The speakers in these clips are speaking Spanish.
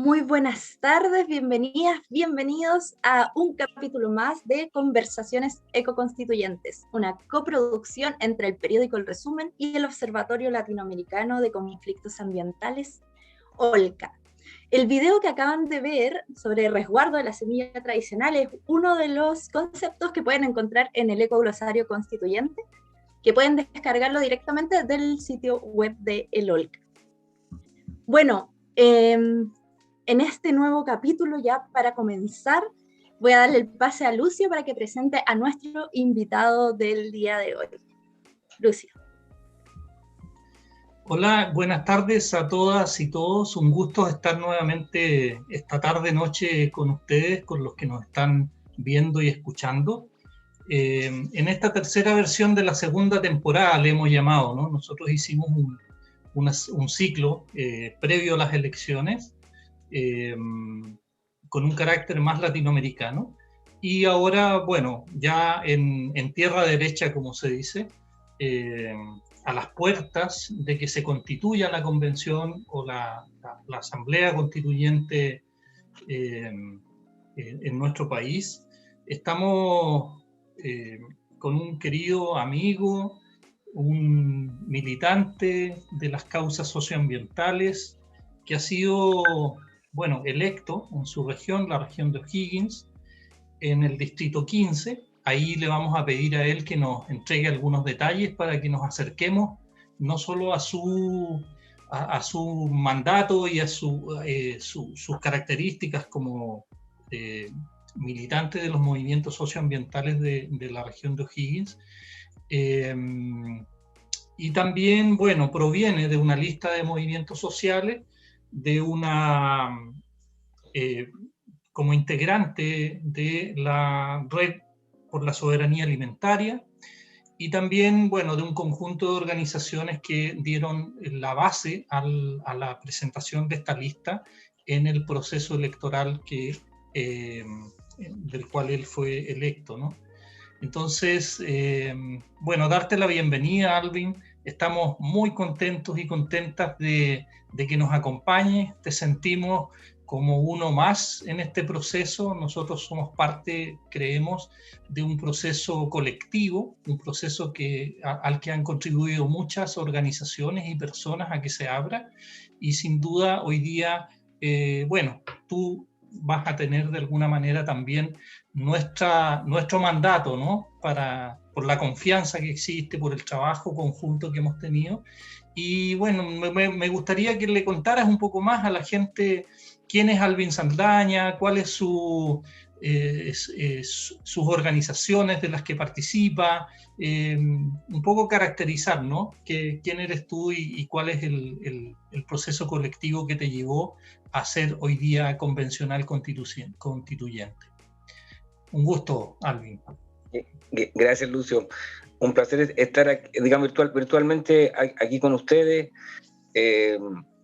Muy buenas tardes, bienvenidas, bienvenidos a un capítulo más de Conversaciones Ecoconstituyentes, una coproducción entre el periódico El Resumen y el Observatorio Latinoamericano de Conflictos Ambientales, OLCA. El video que acaban de ver sobre el resguardo de la semilla tradicional es uno de los conceptos que pueden encontrar en el Ecoglosario Constituyente, que pueden descargarlo directamente del sitio web de el OLCA. Bueno, en este nuevo capítulo, ya para comenzar, voy a darle el pase a Lucio para que presente a nuestro invitado del día de hoy. Lucio. Hola, buenas tardes a todas y todos. Un gusto estar nuevamente esta tarde-noche con ustedes, con los que nos están viendo y escuchando. En esta tercera versión de la segunda temporada le hemos llamado, ¿no? Nosotros hicimos un ciclo previo a las elecciones, con un carácter más latinoamericano, y ahora, bueno, ya en tierra derecha, como se dice, a las puertas de que se constituya la convención o la asamblea constituyente en nuestro país, estamos con un querido amigo, un militante de las causas socioambientales, que ha sido, bueno, electo en su región, la región de O'Higgins, en el distrito 15. Ahí le vamos a pedir a él que nos entregue algunos detalles para que nos acerquemos no solo a su mandato y a sus características como militante de los movimientos socioambientales de la región de O'Higgins, y también, bueno, proviene de una lista de movimientos sociales, de una como integrante de la Red por la Soberanía Alimentaria, y también, bueno, de un conjunto de organizaciones que dieron la base a la presentación de esta lista en el proceso electoral del cual él fue electo, ¿no? Entonces, bueno, darte la bienvenida, Alvin. Estamos muy contentos y contentas de que nos acompañes. Te sentimos como uno más en este proceso. Nosotros somos parte, creemos, de un proceso colectivo, un proceso al que han contribuido muchas organizaciones y personas a que se abra. Y sin duda, hoy día, bueno, tú vas a tener de alguna manera también nuestro mandato, ¿no? Por la confianza que existe, por el trabajo conjunto que hemos tenido. Y bueno, me gustaría que le contaras un poco más a la gente quién es Alvin Saldaña, cuáles sus organizaciones de las que participa, un poco caracterizar, ¿no? Quién eres tú y cuál es el proceso colectivo que te llevó a ser hoy día convencional constituyente. Un gusto, Alvin. Gracias, Lucio. Un placer estar, digamos, virtualmente aquí con ustedes.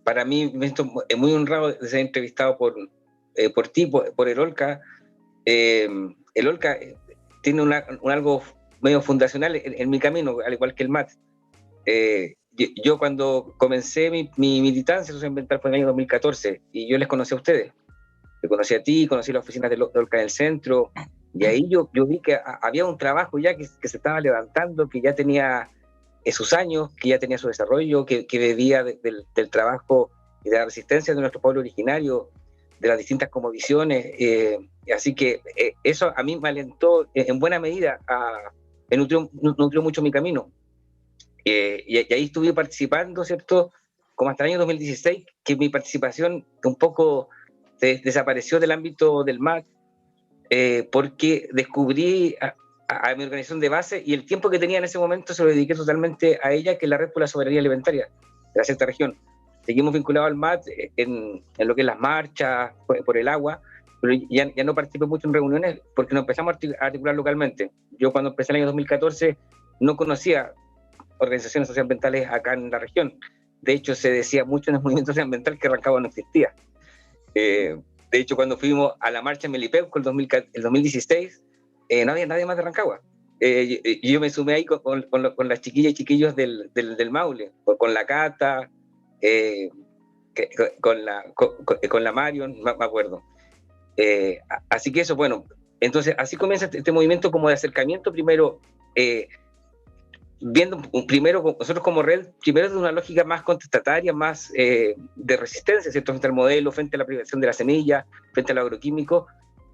Para mí me siento muy honrado de ser entrevistado por ti, por el OLCA. El OLCA tiene algo medio fundacional en mi camino, al igual que el MAT. Yo cuando comencé mi militancia socioambiental fue en el año 2014, y yo les conocí a ustedes. Te conocí a ti, conocí las oficinas de OLCA en el centro, y ahí yo vi que había un trabajo ya que se estaba levantando, que ya tenía sus años, que ya tenía su desarrollo, que bebía del trabajo y de la resistencia de nuestro pueblo originario, de las distintas cosmovisiones. Así que eso a mí me alentó en buena medida, me nutrió mucho mi camino. Y ahí estuve participando, ¿cierto? Como hasta el año 2016, que mi participación un poco desapareció del ámbito del MAT, porque descubrí a mi organización de base, y el tiempo que tenía en ese momento se lo dediqué totalmente a ella, que es la Red por la Soberanía Alimentaria de la sexta región. Seguimos vinculados al MAT en lo que es las marchas por el agua, pero ya no participé mucho en reuniones porque nos empezamos a articular localmente. Yo cuando empecé en el año 2014 no conocía organizaciones socioambientales acá en la región. De hecho, se decía mucho en el movimiento socioambiental que Rancagua no existía. De hecho, cuando fuimos a la marcha en Melipeuco el 2016, no había nadie más de Rancagua. Yo me sumé ahí con las chiquillas y chiquillos del Maule, con la Cata, con la Marion, me acuerdo. Así que eso, bueno, entonces así comienza este movimiento como de acercamiento, primero, viendo primero nosotros como red, primero de una lógica más contestataria, más de resistencia, ¿cierto?, frente al modelo, frente a la privación de la semilla, frente al agroquímico,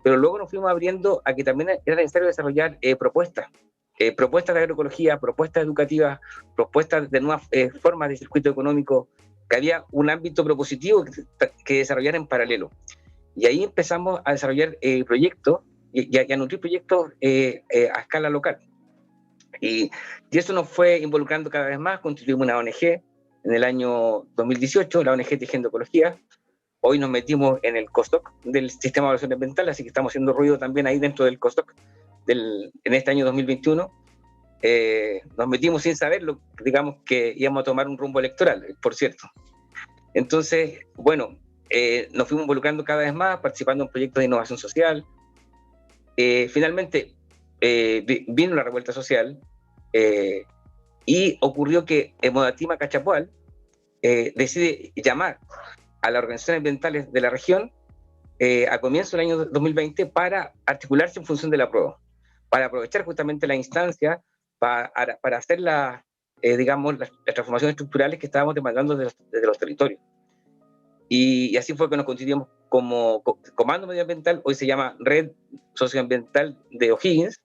pero luego nos fuimos abriendo a que también era necesario desarrollar propuestas de agroecología, propuestas educativas, propuestas de nuevas formas de circuito económico, que había un ámbito propositivo que desarrollar en paralelo. Y ahí empezamos a desarrollar proyectos y a nutrir proyectos a escala local. Y eso nos fue involucrando cada vez más. Constituimos una ONG en el año 2018, la ONG Tejiendo Ecología. Hoy nos metimos en el COSTOC del Sistema de Evaluación Ambiental, así que estamos haciendo ruido también ahí dentro del COSTOC en este año 2021. Nos metimos sin saberlo, digamos que íbamos a tomar un rumbo electoral, por cierto. Entonces, bueno, nos fuimos involucrando cada vez más, participando en proyectos de innovación social. Finalmente, vino la revuelta social y ocurrió que Modatima Cachapoal decide llamar a las organizaciones ambientales de la región a comienzo del año 2020 para articularse en función de la prueba, para aprovechar justamente la instancia para hacer digamos, las transformaciones estructurales que estábamos demandando desde los territorios. Y así fue que nos constituimos como Comando Medioambiental, hoy se llama Red Socioambiental de O'Higgins,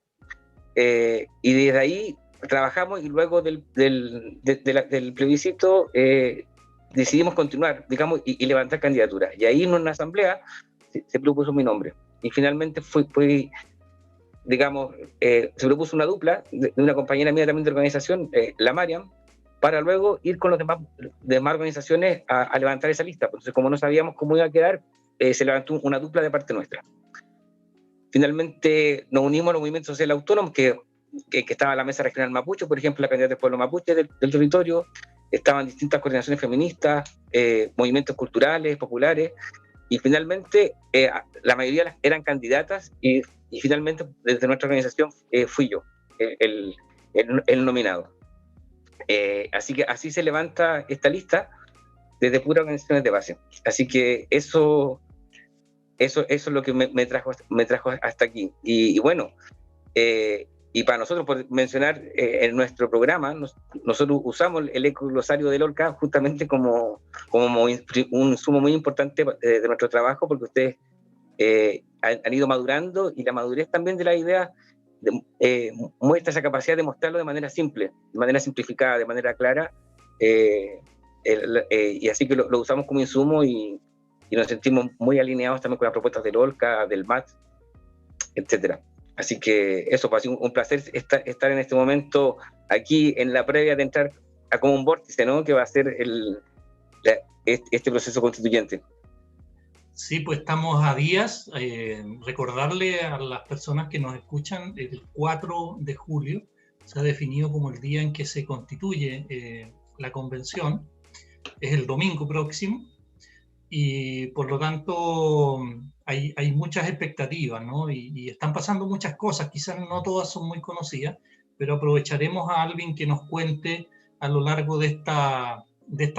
y desde ahí trabajamos y luego del plebiscito decidimos continuar, digamos, y levantar candidaturas. Y ahí en una asamblea se propuso mi nombre. Y finalmente digamos, se propuso una dupla de una compañera mía también de organización, la Mariam, para luego ir con las demás organizaciones a levantar esa lista. Entonces, como no sabíamos cómo iba a quedar, se levantó una dupla de parte nuestra. Finalmente nos unimos a los movimientos sociales autónomos, que estaba la Mesa Regional Mapuche, por ejemplo, la candidata del pueblo mapuche del territorio, estaban distintas coordinaciones feministas, movimientos culturales, populares, y finalmente la mayoría eran candidatas, y finalmente desde nuestra organización fui yo el nominado. Así que así se levanta esta lista desde puras organizaciones de base. Así que eso es lo que me trajo hasta aquí. Y bueno, y para nosotros, por mencionar, en nuestro programa, nosotros usamos el ecoglosario del OLCA justamente como un sumo muy importante de nuestro trabajo, porque ustedes han ido madurando, y la madurez también de la idea muestra esa capacidad de mostrarlo de manera simple, de manera simplificada, de manera clara, y así que lo usamos como insumo, y nos sentimos muy alineados también con las propuestas del OLCA, del MAT, etcétera. Así que eso, pues, un placer estar en este momento aquí en la previa de entrar a como un vórtice, ¿no?, que va a ser este proceso constituyente. Sí, pues estamos a días. Recordarle a las personas que nos escuchan, el 4 de julio se ha definido como el día en que se constituye la convención. Es el domingo próximo, y por lo tanto hay muchas expectativas, ¿no? Y están pasando muchas cosas, quizás no todas son muy conocidas, pero aprovecharemos a Alvin que nos cuente a lo largo de esta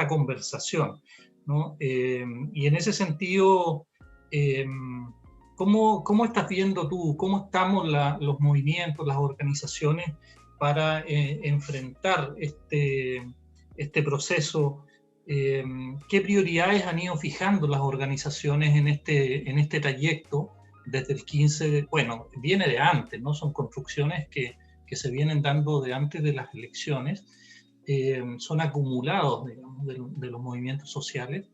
conversación, ¿no? Y en ese sentido, ¿cómo estás viendo tú, cómo estamos los movimientos, las organizaciones para enfrentar este proceso? ¿Qué prioridades han ido fijando las organizaciones en este trayecto desde el 15 bueno, viene de antes, ¿no? Son construcciones que se vienen dando de antes de las elecciones, son acumulados, digamos, de los movimientos sociales,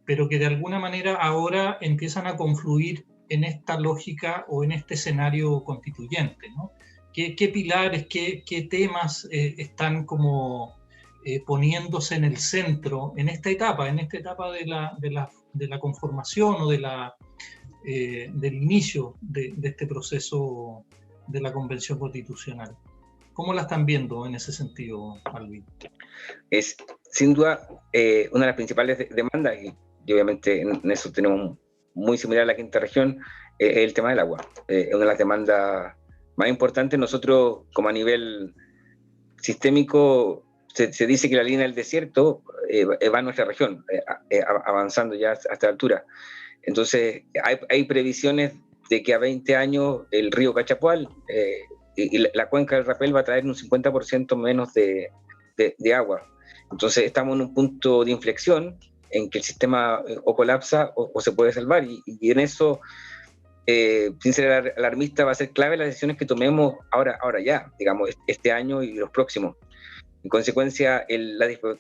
pero que de alguna manera ahora empiezan a confluir en esta lógica o en este escenario constituyente, ¿no? ¿Qué pilares, qué temas están como poniéndose en el centro en esta etapa de la conformación o del inicio de este proceso de la Convención Constitucional? ¿Cómo la están viendo en ese sentido, Alvin? Es sin duda una de las principales demandas, y obviamente en eso tenemos muy similar a la quinta región, el tema del agua. Es una de las demandas más importantes. Nosotros, como a nivel sistémico, se dice que la línea del desierto va a nuestra región, avanzando ya hasta la altura. Entonces, hay previsiones de que a 20 años el río Cachapual y la cuenca del Rapel va a traer un 50% menos de agua. Entonces, estamos en un punto de inflexión en que el sistema o colapsa o se puede salvar, y en eso, sin ser alarmista, va a ser clave las decisiones que tomemos ahora ya, digamos, este año y los próximos. En consecuencia,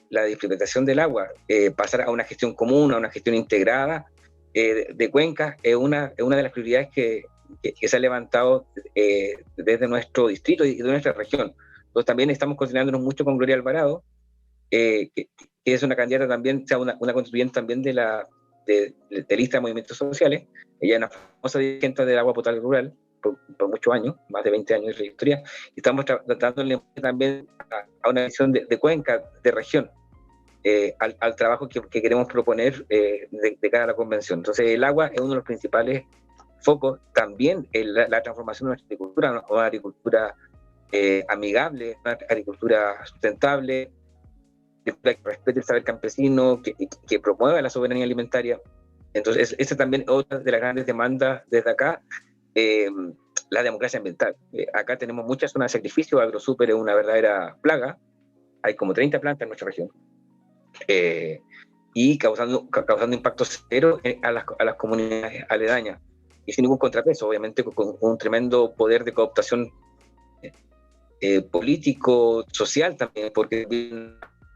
la distribución del agua, pasar a una gestión común, a una gestión integrada de cuencas, es una de las prioridades que se ha levantado desde nuestro distrito y de nuestra región. Entonces también estamos coordinándonos mucho con Gloria Alvarado, que es una candidata también, o sea, una constituyente también de lista de movimientos sociales. Ella es una famosa dirigente del agua potable rural por muchos años, más de 20 años de trayectoria, y estamos tratándole también a una visión de cuenca, de región, al trabajo que queremos proponer de cara a la convención. Entonces el agua es uno de los principales focos, también la transformación de nuestra agricultura, una agricultura amigable, una agricultura sustentable, que respete el saber campesino, que promueva la soberanía alimentaria. Entonces esa también es otra de las grandes demandas desde acá, la democracia ambiental. Acá tenemos muchas zonas de sacrificio, AgroSuper es una verdadera plaga, hay como 30 plantas en nuestra región, y causando impacto cero a las comunidades aledañas, y sin ningún contrapeso, obviamente, con un tremendo poder de cooptación político, social también, porque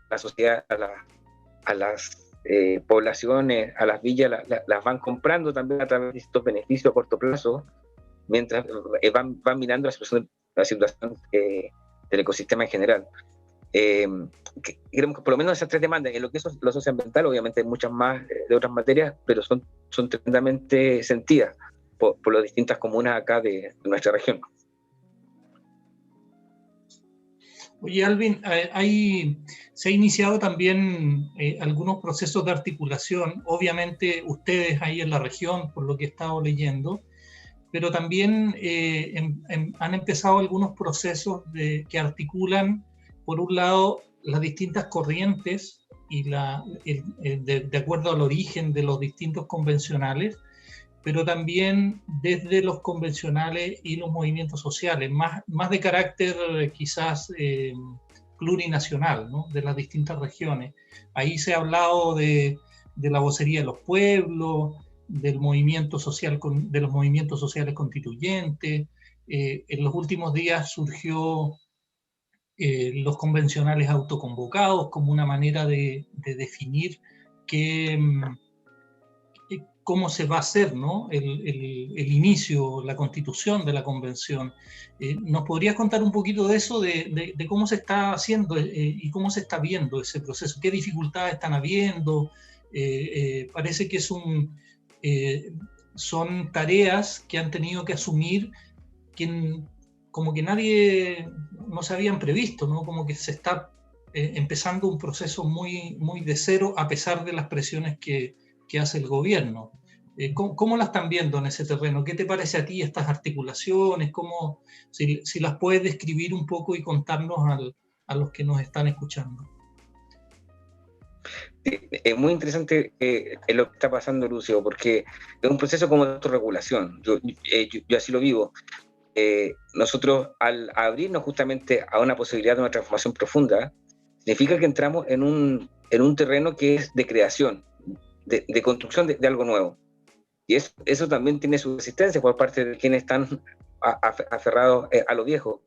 la sociedad a las poblaciones, a las villas, las van comprando también a través de estos beneficios a corto plazo, mientras van mirando la situación del ecosistema en general. Queremos que por lo menos esas tres demandas, en lo que es lo socioambiental, obviamente hay muchas más de otras materias, pero son tremendamente sentidas por las distintas comunas acá de nuestra región. Oye, Alvin, se ha iniciado también algunos procesos de articulación, obviamente ustedes ahí en la región, por lo que he estado leyendo, pero también han empezado algunos procesos que articulan, por un lado, las distintas corrientes y de acuerdo al origen de los distintos convencionales, pero también desde los convencionales y los movimientos sociales, más de carácter quizás plurinacional, ¿no? De las distintas regiones. Ahí se ha hablado de la vocería de los pueblos, del movimiento social, de los movimientos sociales constituyentes. En los últimos días surgió los convencionales autoconvocados como una manera de definir cómo se va a hacer, ¿no? el inicio, la constitución de la convención. ¿Nos podrías contar un poquito de eso, de cómo se está haciendo y cómo se está viendo ese proceso? ¿Qué dificultades están habiendo? Parece que son tareas que han tenido que asumir como que nadie no se habían previsto, ¿no? Como que se está empezando un proceso muy, muy de cero, a pesar de las presiones que hace el gobierno. ¿Cómo la están viendo en ese terreno? ¿Qué te parece a ti estas articulaciones? Si las puedes describir un poco y contarnos a los que nos están escuchando. Es muy interesante lo que está pasando, Lucio, porque es un proceso como de autorregulación. Yo así lo vivo. Nosotros, al abrirnos justamente a una posibilidad de una transformación profunda, significa que entramos en un terreno que es de creación, de construcción de algo nuevo. Y eso también tiene su resistencia por parte de quienes están aferrados a lo viejo.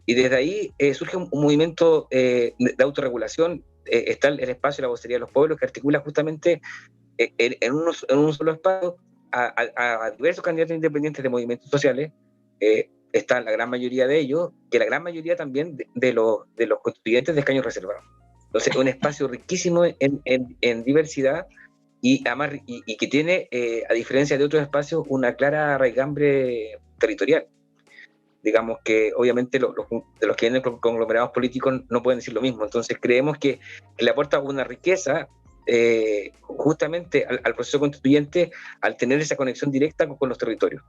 Y desde ahí surge un movimiento de autorregulación. Está el espacio de la vocería de los pueblos, que articula justamente en un solo espacio a diversos candidatos independientes de movimientos sociales. Está la gran mayoría de ellos, que la gran mayoría también de los constituyentes de escaños reservados. Entonces, un espacio riquísimo en diversidad, y además y que tiene, a diferencia de otros espacios, una clara raigambre territorial. Digamos que obviamente de los que vienen conglomerados políticos no pueden decir lo mismo. Entonces creemos que le aporta una riqueza justamente al proceso constituyente, al tener esa conexión directa con los territorios.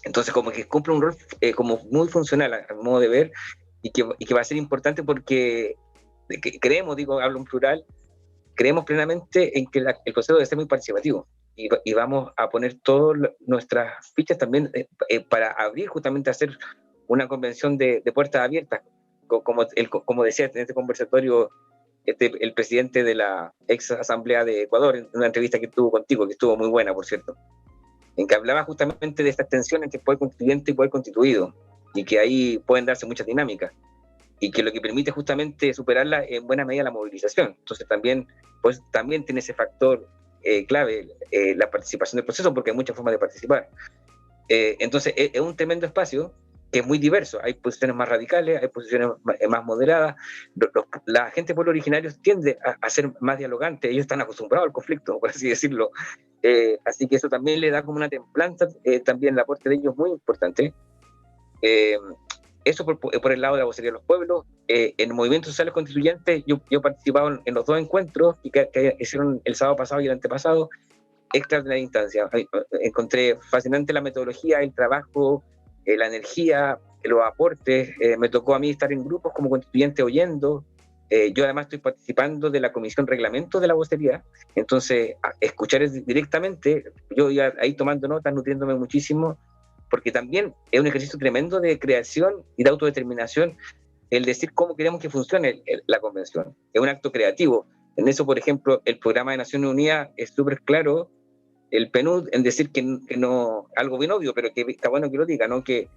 Entonces como que cumple un rol como muy funcional al modo de ver, y que va a ser importante porque creemos, hablo en plural, creemos plenamente en que el Consejo debe ser muy participativo y vamos a poner todas nuestras fichas también para abrir justamente a hacer una convención de puertas abiertas, como decía en este conversatorio el presidente de la ex Asamblea de Ecuador, en una entrevista que tuvo contigo, que estuvo muy buena, por cierto, en que hablaba justamente de esta extensión entre poder constituyente y poder constituido, y que ahí pueden darse muchas dinámicas, y que lo que permite justamente superarla en buena medida la movilización. Entonces también tiene ese factor clave, la participación del proceso, porque hay muchas formas de participar. Entonces es un tremendo espacio que es muy diverso. Hay posiciones más radicales, hay posiciones más moderadas. La gente de pueblos originarios tiende a ser más dialogante, ellos están acostumbrados al conflicto, por así decirlo. Así que eso también le da como una templanza, también el aporte de ellos es muy importante. Eso por el lado de la vocería de los pueblos. En movimientos sociales constituyentes, yo he participado en los dos encuentros que hicieron el sábado pasado y el antepasado, extraordinaria instancia. Encontré fascinante la metodología, el trabajo, la energía, los aportes. Me tocó a mí estar en grupos como constituyente oyendo. Yo además estoy participando de la comisión reglamento de la vocería, entonces escuchar directamente, yo iba ahí tomando notas, nutriéndome muchísimo, porque también es un ejercicio tremendo de creación y de autodeterminación el decir cómo queremos que funcione la convención. Es un acto creativo. En eso, por ejemplo, el programa de Naciones Unidas es súper claro, el PNUD, en decir que no, algo bien obvio, pero que está bueno que lo diga, ¿no? Que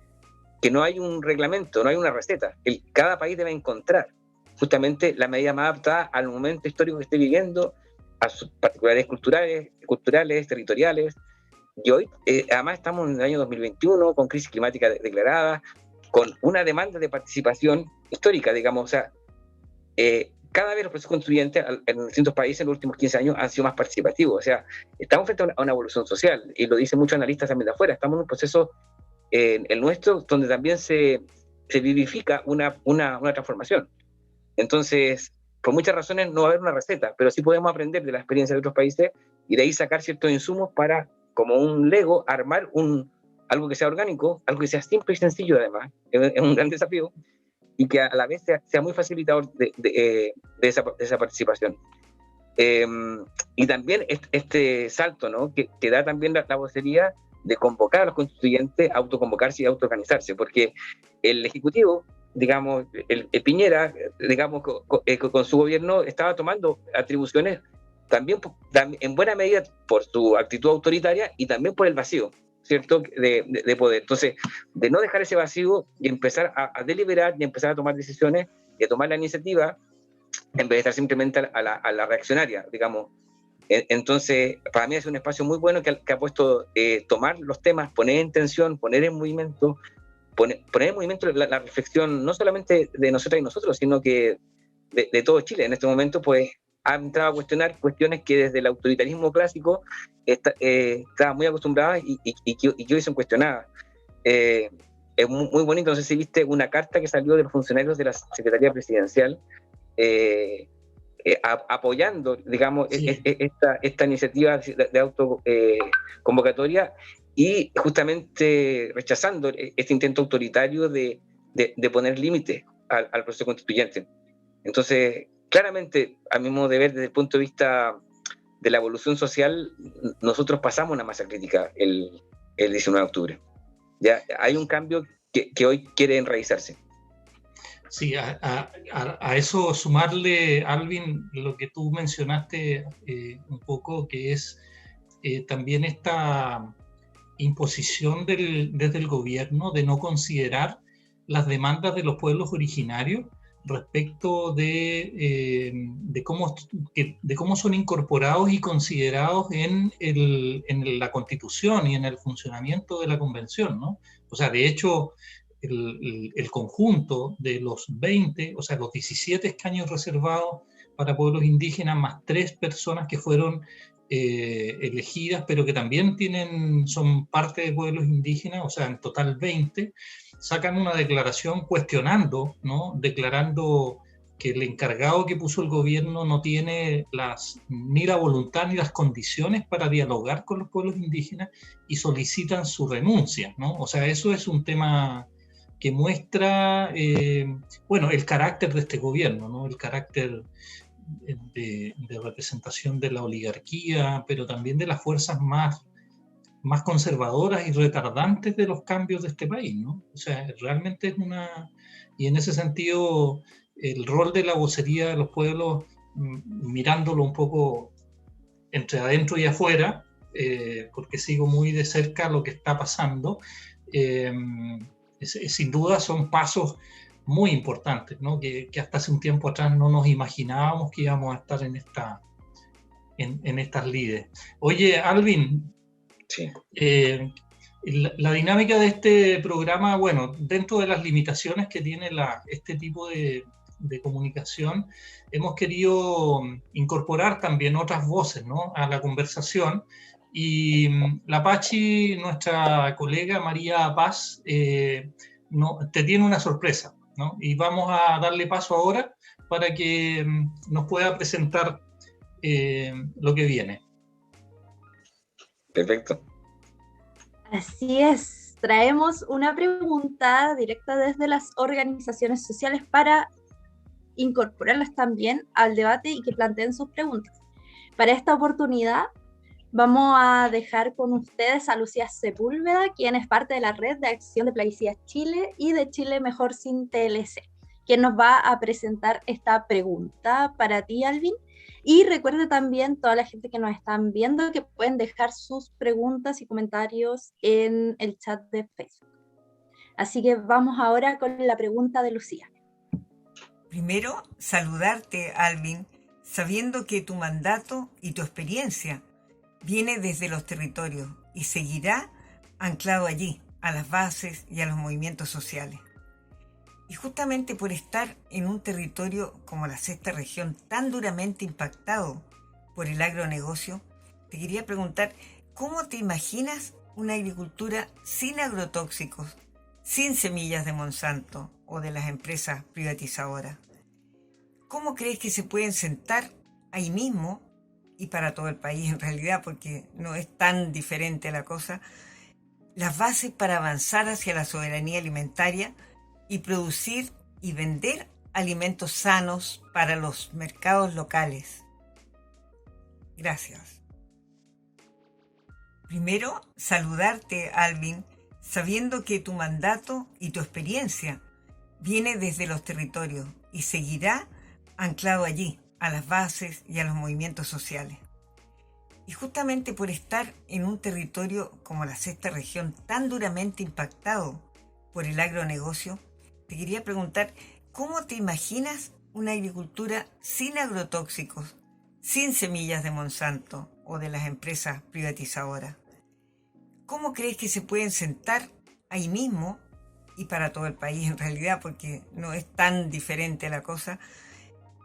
no hay un reglamento, no hay una receta. Cada país debe encontrar justamente la medida más adaptada al momento histórico que esté viviendo, a sus particularidades culturales, territoriales. Y hoy, además, estamos en el año 2021, con crisis climática declarada, con una demanda de participación histórica, digamos. O sea, cada vez los procesos constituyentes en distintos países en los últimos 15 años han sido más participativos. O sea, estamos frente a una evolución social, y lo dicen muchos analistas también de afuera. Estamos en un proceso, el nuestro, donde también se vivifica una transformación. Entonces, por muchas razones no va a haber una receta, pero sí podemos aprender de la experiencia de otros países y de ahí sacar ciertos insumos para, como un Lego, armar algo que sea orgánico, algo que sea simple y sencillo además. Es un gran desafío, y que a la vez sea muy facilitador de esa participación. Y también este salto, ¿no? que da también la vocería de convocar a los constituyentes a autoconvocarse y a autoorganizarse, porque el Ejecutivo, digamos, el Piñera, digamos, con su gobierno estaba tomando atribuciones también en buena medida por su actitud autoritaria y también por el vacío, ¿cierto?, de poder. Entonces, de no dejar ese vacío y empezar a deliberar y empezar a tomar decisiones y a tomar la iniciativa en vez de estar simplemente a la reaccionaria, digamos. Entonces, para mí es un espacio muy bueno que ha puesto tomar los temas, poner en tensión, poner en movimiento, poner en movimiento la reflexión no solamente de nosotras y nosotros, sino que de todo Chile. En este momento, pues, ha entrado a cuestionar cuestiones que desde el autoritarismo clásico estaban muy acostumbradas y que hoy son cuestionadas. Es muy bonito. No sé si viste una carta que salió de los funcionarios de la Secretaría Presidencial apoyando, digamos, sí, esta iniciativa de autoconvocatoria y justamente rechazando este intento autoritario de poner límites al proceso constituyente. Entonces, claramente, a mi modo de ver, desde el punto de vista de la evolución social, nosotros pasamos una masa crítica el 19 de octubre. Ya hay un cambio que hoy quiere enraizarse. Sí, a eso sumarle, Alvin, lo que tú mencionaste un poco, que es también esta imposición desde el gobierno de no considerar las demandas de los pueblos originarios respecto de cómo son incorporados y considerados en la Constitución y en el funcionamiento de la Convención, ¿no? O sea, de hecho, el conjunto de los 20, o sea, los 17 escaños reservados para pueblos indígenas, más 3 personas que fueron elegidas, pero que también son parte de pueblos indígenas, o sea, en total 20, sacan una declaración cuestionando, ¿no? Declarando que el encargado que puso el gobierno no tiene ni la voluntad ni las condiciones para dialogar con los pueblos indígenas y solicitan su renuncia, ¿no? O sea, eso es un tema que muestra, bueno, el carácter de este gobierno, ¿no? El carácter de representación de la oligarquía, pero también de las fuerzas más conservadoras y retardantes de los cambios de este país, ¿no? O sea, realmente es una... Y en ese sentido, el rol de la vocería de los pueblos, mirándolo un poco entre adentro y afuera, porque sigo muy de cerca lo que está pasando, sin duda son pasos muy importantes, ¿no? Que hasta hace un tiempo atrás no nos imaginábamos que íbamos a estar en estas lides. Oye, Alvin, Sí. La dinámica de este programa, bueno, dentro de las limitaciones que tiene este tipo de comunicación, hemos querido incorporar también otras voces, ¿no?, a la conversación. Y la Pachi, nuestra colega María Paz, te tiene una sorpresa, ¿no? Y vamos a darle paso ahora para que nos pueda presentar lo que viene. Perfecto. Así es, traemos una pregunta directa desde las organizaciones sociales para incorporarlas también al debate y que planteen sus preguntas. Para esta oportunidad vamos a dejar con ustedes a Lucía Sepúlveda, quien es parte de la Red de Acción de Plaguicidas Chile y de Chile Mejor Sin TLC, quien nos va a presentar esta pregunta para ti, Alvin. Y recuerde también toda la gente que nos están viendo que pueden dejar sus preguntas y comentarios en el chat de Facebook. Así que vamos ahora con la pregunta de Lucía. Primero, saludarte, Alvin, sabiendo que tu mandato y tu experiencia viene desde los territorios y seguirá anclado allí, a las bases y a los movimientos sociales. Y justamente por estar en un territorio como la sexta región tan duramente impactado por el agronegocio, te quería preguntar, ¿cómo te imaginas una agricultura sin agrotóxicos, sin semillas de Monsanto o de las empresas privatizadoras? ¿Cómo crees que se pueden sentar ahí mismo, y para todo el país en realidad, porque no es tan diferente la cosa, las bases para avanzar hacia la soberanía alimentaria y producir y vender alimentos sanos para los mercados locales? Gracias. Primero, saludarte, Alvin, sabiendo que tu mandato y tu experiencia viene desde los territorios y seguirá anclado allí, a las bases y a los movimientos sociales. Y justamente por estar en un territorio como la sexta región tan duramente impactado por el agronegocio, te quería preguntar, ¿cómo te imaginas una agricultura sin agrotóxicos, sin semillas de Monsanto o de las empresas privatizadoras? ¿Cómo crees que se pueden sentar ahí mismo, y para todo el país en realidad, porque no es tan diferente la cosa,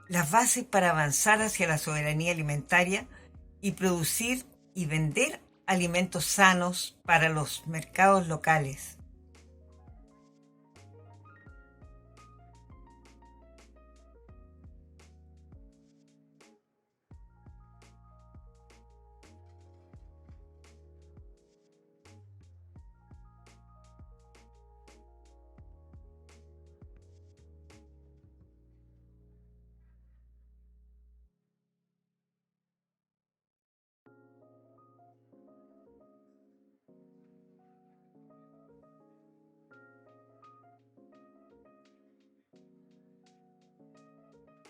las bases para avanzar hacia la soberanía alimentaria y producir y vender alimentos sanos para los mercados locales?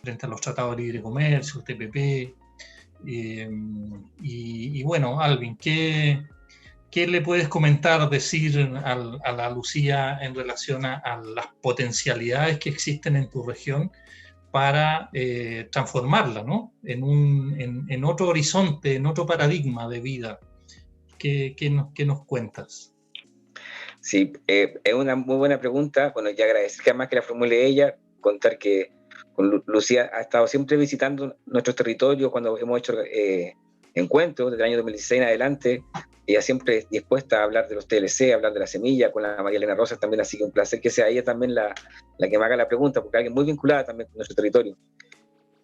Frente a los tratados de libre comercio, TPP. Y bueno, Alvin, ¿qué le puedes comentar, decir a la Lucía en relación a las potencialidades que existen en tu región para transformarla, ¿no?, en otro horizonte, en otro paradigma de vida? ¿Qué nos cuentas? Sí, es una muy buena pregunta. Bueno, ya agradecer que además que la formule ella, contar que con Lucía ha estado siempre visitando nuestros territorios cuando hemos hecho encuentros desde el año 2016 en adelante. Ella siempre dispuesta a hablar de los TLC, a hablar de la semilla, con la María Elena Rosas también, así que un placer que sea ella también la que me haga la pregunta, porque alguien muy vinculada también con nuestro territorio.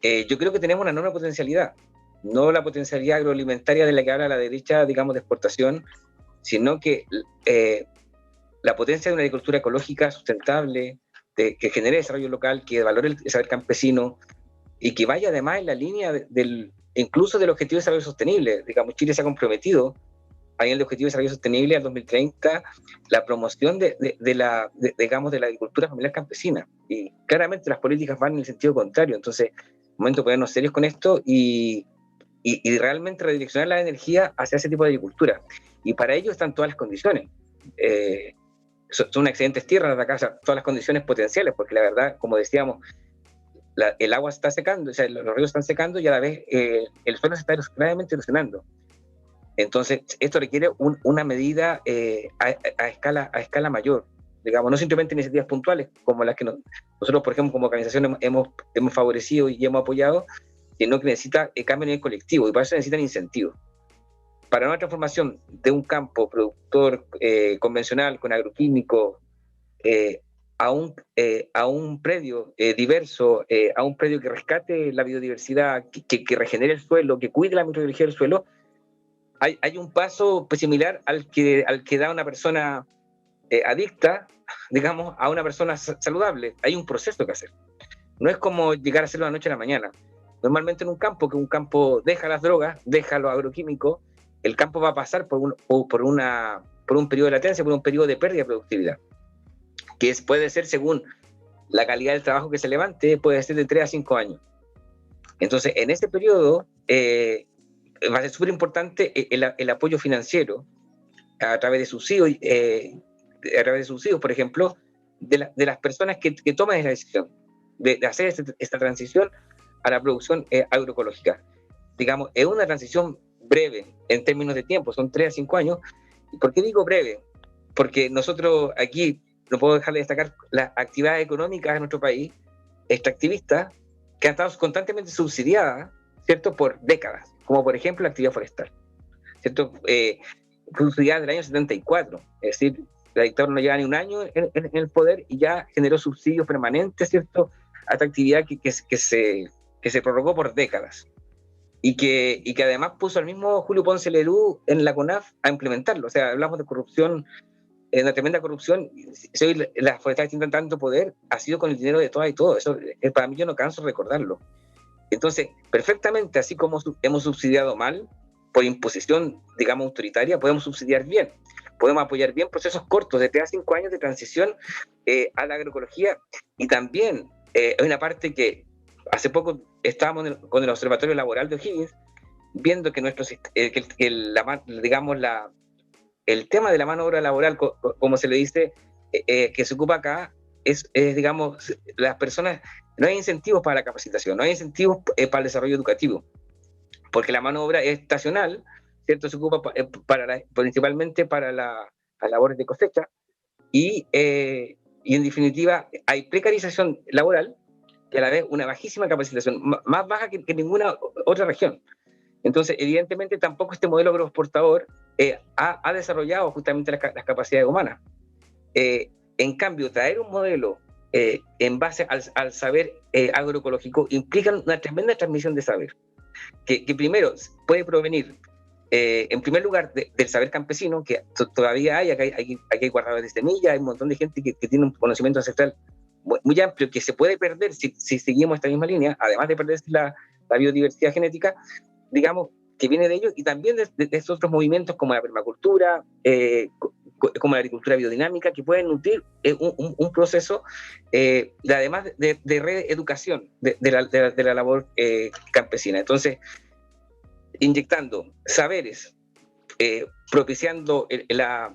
Yo creo que tenemos una enorme potencialidad, no la potencialidad agroalimentaria de la que habla la derecha, digamos, de exportación, sino que la potencia de una agricultura ecológica sustentable, que genere desarrollo local, que valore el saber campesino y que vaya además en la línea incluso del objetivo de desarrollo sostenible. Digamos, Chile se ha comprometido a nivel de objetivo de desarrollo sostenible al 2030 la promoción de la agricultura familiar campesina. Y claramente las políticas van en el sentido contrario. Entonces, es momento de ponernos serios con esto y realmente redireccionar la energía hacia ese tipo de agricultura. Y para ello están todas las condiciones. Son excelentes tierras de acá, o sea, todas las condiciones potenciales, porque la verdad, como decíamos, el agua se está secando, o sea, los ríos están secando y a la vez el suelo se está gravemente erosionando. Entonces, esto requiere una medida a escala mayor, digamos, no simplemente iniciativas puntuales como las que nosotros, por ejemplo, como organización hemos favorecido y hemos apoyado, sino que necesita cambio a nivel colectivo, y para eso necesitan incentivos. Para una transformación de un campo productor convencional con agroquímicos a un predio diverso, a un predio que rescate la biodiversidad, que regenere el suelo, que cuide la microbiología del suelo, hay un paso pues, similar al que da una persona adicta, digamos, a una persona saludable. Hay un proceso que hacer. No es como llegar a hacerlo de la noche a la mañana. Normalmente en un campo, que un campo deja las drogas, deja los agroquímicos, el campo va a pasar por un periodo de latencia, por un periodo de pérdida de productividad, que puede ser según la calidad del trabajo que se levante, puede ser de 3 a 5 años. Entonces, en ese periodo va a ser súper importante el apoyo financiero a través de subsidios, por ejemplo, de las personas que toman esa decisión de hacer esta transición a la producción agroecológica. Digamos, es una transición breve en términos de tiempo, son 3 a 5 años. ¿Por qué digo breve? Porque nosotros aquí, no puedo dejar de destacar las actividades económicas en nuestro país, extractivistas, que han estado constantemente subsidiadas, ¿cierto?, por décadas, como por ejemplo la actividad forestal, ¿cierto? Subsidiada desde el año 74, es decir, la dictadura no lleva ni un año en el poder y ya generó subsidios permanentes, ¿cierto?, a esta actividad que se prorrogó por décadas. Y que además puso al mismo Julio Ponce Lerú en la CONAF a implementarlo. O sea, hablamos de corrupción, una tremenda corrupción. Si hoy las forestales tienen tanto poder, ha sido con el dinero de todas y todo. Eso para mí, yo no canso de recordarlo. Entonces, perfectamente, así como hemos subsidiado mal, por imposición, digamos, autoritaria, podemos subsidiar bien. Podemos apoyar bien procesos cortos de 3 a 5 años de transición a la agroecología. Y también hay una parte que hace poco estábamos con el Observatorio Laboral de O'Higgins, viendo que el tema de la mano de obra laboral, como se le dice, que se ocupa acá, es, digamos, las personas, no hay incentivos para la capacitación, no hay incentivos para el desarrollo educativo, porque la mano de obra es estacional, ¿cierto? Se ocupa principalmente para las labores de cosecha, y en definitiva hay precarización laboral, y a la vez una bajísima capacitación, más baja que ninguna otra región. Entonces, evidentemente, tampoco este modelo agroexportador ha desarrollado justamente las capacidades humanas. En cambio, traer un modelo en base al saber agroecológico implica una tremenda transmisión de saber, que primero puede provenir, en primer lugar, del saber campesino, que todavía hay. Aquí hay guardadores de semillas, hay un montón de gente que tiene un conocimiento ancestral muy amplio, que se puede perder si seguimos esta misma línea, además de perder la biodiversidad genética, digamos, que viene de ellos, y también de estos otros movimientos como la permacultura, como la agricultura biodinámica, que pueden nutrir un proceso, además de reeducación de la labor campesina. Entonces, inyectando saberes, propiciando la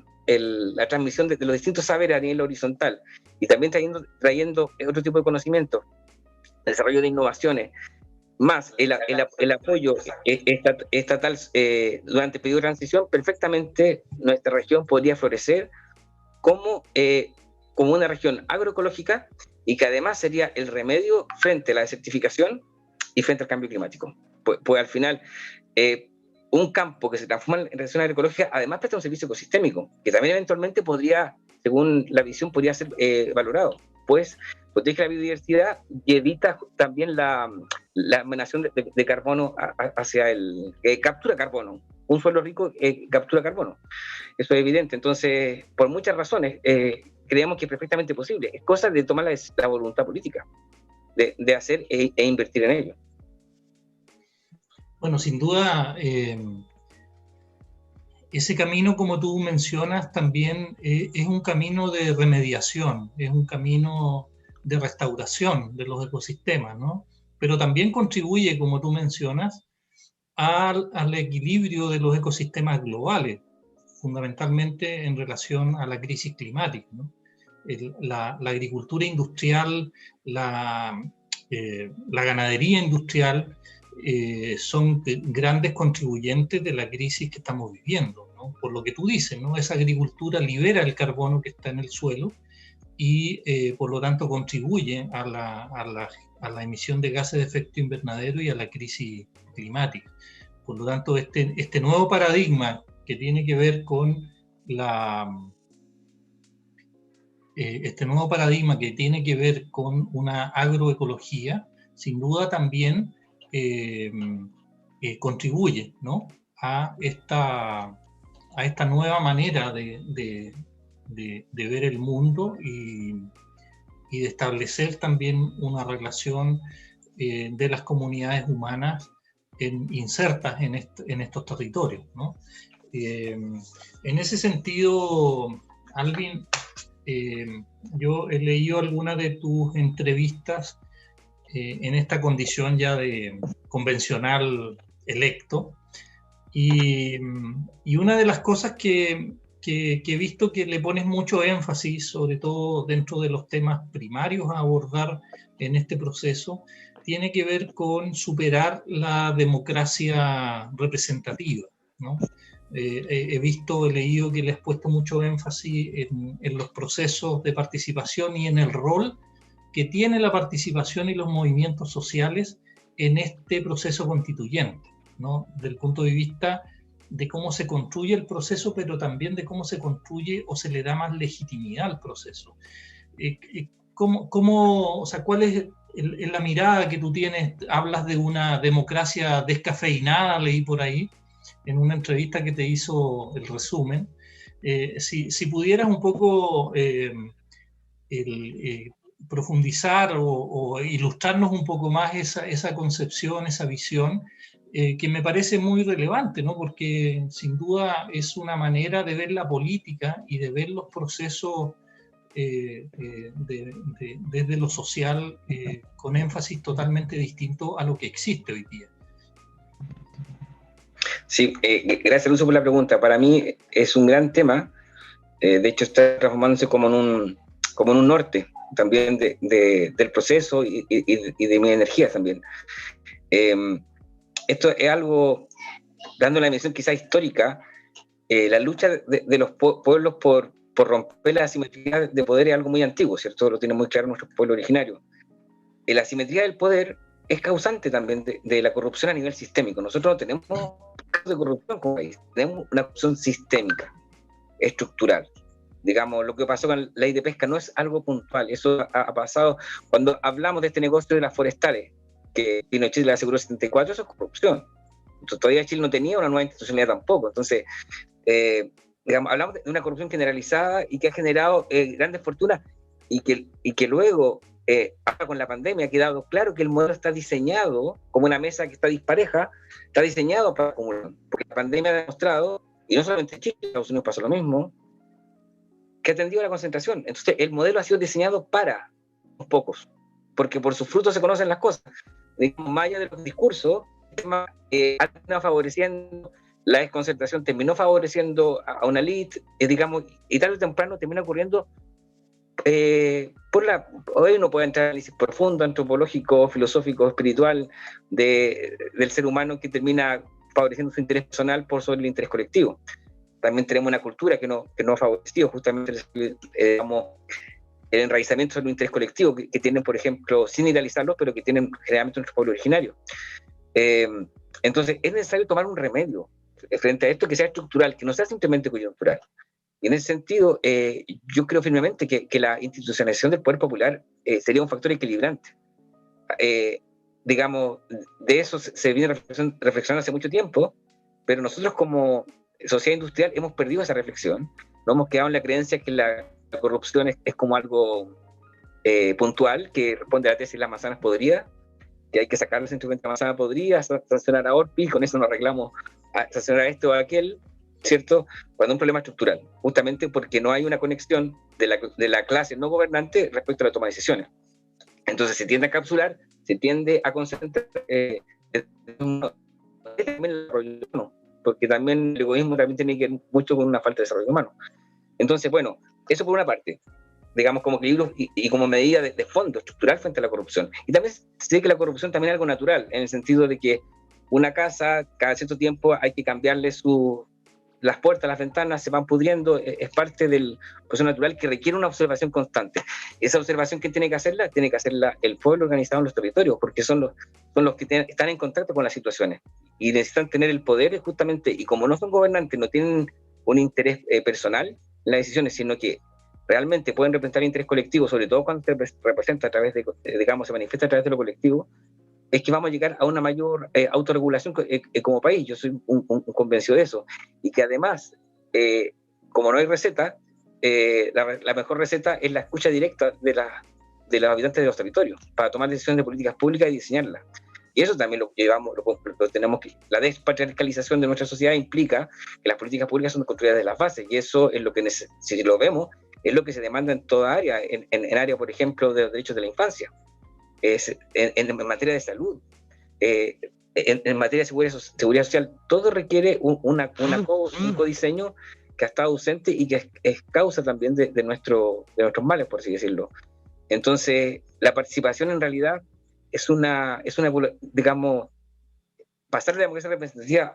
transmisión de los distintos saberes a nivel horizontal, y también trayendo otro tipo de conocimiento, desarrollo de innovaciones, más el apoyo estatal durante el periodo de transición, perfectamente nuestra región podría florecer como una región agroecológica, y que además sería el remedio frente a la desertificación y frente al cambio climático. Pues al final, un campo que se transforma en región agroecológica además presta un servicio ecosistémico, que también eventualmente podría, según la visión, podría ser valorado, pues protege la biodiversidad y evita también la emanación de carbono hacia captura carbono, un suelo rico captura carbono. Eso es evidente. Entonces, por muchas razones, creemos que es perfectamente posible. Es cosa de tomar la voluntad política, de hacer e invertir en ello. Bueno, sin duda, ese camino, como tú mencionas, también es un camino de remediación, es un camino de restauración de los ecosistemas, ¿no? Pero también contribuye, como tú mencionas, al equilibrio de los ecosistemas globales, fundamentalmente en relación a la crisis climática, ¿no? La agricultura industrial, la ganadería industrial son grandes contribuyentes de la crisis que estamos viviendo, ¿no? Por lo que tú dices, ¿no? Esa agricultura libera el carbono que está en el suelo y por lo tanto contribuye a la emisión de gases de efecto invernadero y a la crisis climática. Por lo tanto, este nuevo paradigma que tiene que ver con una agroecología, sin duda también contribuye, ¿no? a esta nueva manera de ver el mundo y de establecer también una relación de las comunidades humanas insertas en estos territorios, ¿no? En ese sentido, Alvin, yo he leído algunas de tus entrevistas en esta condición ya de convencional electo, y una de las cosas que he visto que le pones mucho énfasis, sobre todo dentro de los temas primarios a abordar en este proceso, tiene que ver con superar la democracia representativa, ¿no? He leído que le has puesto mucho énfasis en los procesos de participación y en el rol que tiene la participación y los movimientos sociales en este proceso constituyente, ¿no? Del punto de vista de cómo se construye el proceso, pero también de cómo se construye o se le da más legitimidad al proceso. O sea, ¿cuál es la mirada que tú tienes? Hablas de una democracia descafeinada, leí por ahí, en una entrevista que te hizo El Resumen. Si pudieras un poco profundizar o ilustrarnos un poco más esa concepción, esa visión, que me parece muy relevante, ¿no? Porque sin duda es una manera de ver la política y de ver los procesos desde lo social con énfasis totalmente distinto a lo que existe hoy día. Sí, gracias Lucio por la pregunta. Para mí es un gran tema, de hecho está transformándose como en un norte también del proceso y de mi energía también. Esto es algo, dando una dimensión quizá histórica, la lucha de los pueblos por romper la asimetría de poder es algo muy antiguo, ¿cierto? Lo tiene muy claro nuestro pueblo originario. La asimetría del poder es causante también de la corrupción a nivel sistémico. Nosotros no tenemos casos de corrupción como país, tenemos una corrupción sistémica, estructural. Digamos, lo que pasó con la ley de pesca no es algo puntual, eso ha pasado cuando hablamos de este negocio de las forestales, que Pinochet le aseguró 74, eso es corrupción. Entonces, todavía Chile no tenía una nueva institucionalidad tampoco. Entonces, digamos, hablamos de una corrupción generalizada y que ha generado grandes fortunas y que luego, ahora con la pandemia, ha quedado claro que el modelo está diseñado como una mesa que está dispareja, está diseñado para acumular. Porque la pandemia ha demostrado, y no solamente en Chile, en Estados Unidos pasó lo mismo, que ha tendido a la concentración. Entonces, el modelo ha sido diseñado para los pocos, porque por sus frutos se conocen las cosas. Digamos, más allá de los discursos, ha terminado favoreciendo la desconcentración, terminó favoreciendo a una elite, digamos, y tarde o temprano termina ocurriendo hoy uno puede entrar en análisis profundo, antropológico, filosófico, espiritual del ser humano que termina favoreciendo su interés personal por sobre el interés colectivo. También tenemos una cultura que no ha favorecido justamente digamos, el enraizamiento sobre un interés colectivo que tienen, por ejemplo, sin idealizarlo, pero que tienen generalmente nuestro pueblo originario. Entonces es necesario tomar un remedio frente a esto que sea estructural, que no sea simplemente coyuntural. Y en ese sentido, yo creo firmemente que la institucionalización del poder popular sería un factor equilibrante. Digamos, de eso se viene reflexionando hace mucho tiempo, pero nosotros como sociedad industrial hemos perdido esa reflexión, nos hemos quedado en la creencia que la corrupción es como algo puntual, que responde a la tesis de las manzanas podridas, que hay que sacar los 150 manzanas podridas, sancionar a Orpi, con eso nos arreglamos a sancionar a esto o a aquel, ¿cierto? Cuando es un problema estructural, justamente porque no hay una conexión de la clase no gobernante respecto a la toma de decisiones. Entonces se tiende a capsular, se tiende a concentrar porque también el egoísmo también tiene que ver mucho con una falta de desarrollo humano. Entonces, bueno, eso por una parte, digamos, como equilibrio y como medida de fondo estructural frente a la corrupción. Y también sé que la corrupción también es algo natural, en el sentido de que una casa, cada cierto tiempo hay que cambiarle las puertas, las ventanas se van pudriendo, es parte del proceso natural que requiere una observación constante. Esa observación, ¿quién tiene que hacerla? Tiene que hacerla el pueblo organizado en los territorios, porque son los que están en contacto con las situaciones y necesitan tener el poder justamente, y como no son gobernantes, no tienen un interés personal en las decisiones, sino que realmente pueden representar interés colectivo, sobre todo cuando se representa a través de, digamos, se manifiesta a través de lo colectivo, es que vamos a llegar a una mayor autorregulación como país. Yo soy un convencido de eso. Y que además, como no hay receta, la mejor receta es la escucha directa de los habitantes de los territorios para tomar decisiones de políticas públicas y diseñarlas. Y eso también lo llevamos, lo tenemos que. La despatriarcalización de nuestra sociedad implica que las políticas públicas son construidas de las bases, y eso es lo que, si lo vemos, es lo que se demanda en toda área, en área, por ejemplo, de los derechos de la infancia. En materia de salud, en materia de seguridad social, todo requiere un codiseño que ha estado ausente y que es causa también de nuestros males, por así decirlo. Entonces, la participación en realidad es una digamos, pasar de la democracia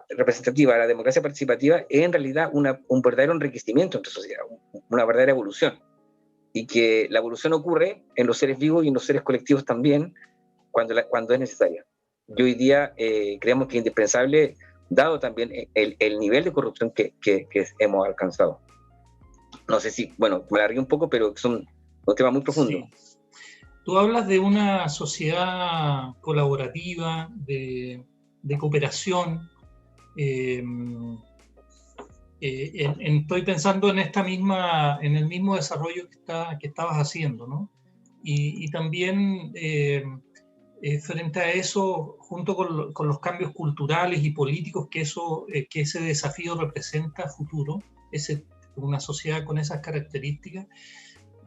representativa a la democracia participativa es en realidad un verdadero enriquecimiento en nuestra sociedad, una verdadera evolución. Y que la evolución ocurre en los seres vivos y en los seres colectivos también cuando es necesaria. Y hoy día creemos que es indispensable, dado también el nivel de corrupción que hemos alcanzado. No sé si, bueno, me alargué un poco, pero es un tema muy profundo. Sí. Tú hablas de una sociedad colaborativa, de cooperación. Estoy pensando en el mismo desarrollo que estabas haciendo, ¿no? Y también frente a eso, junto con los cambios culturales y políticos que ese desafío representa a futuro, una sociedad con esas características,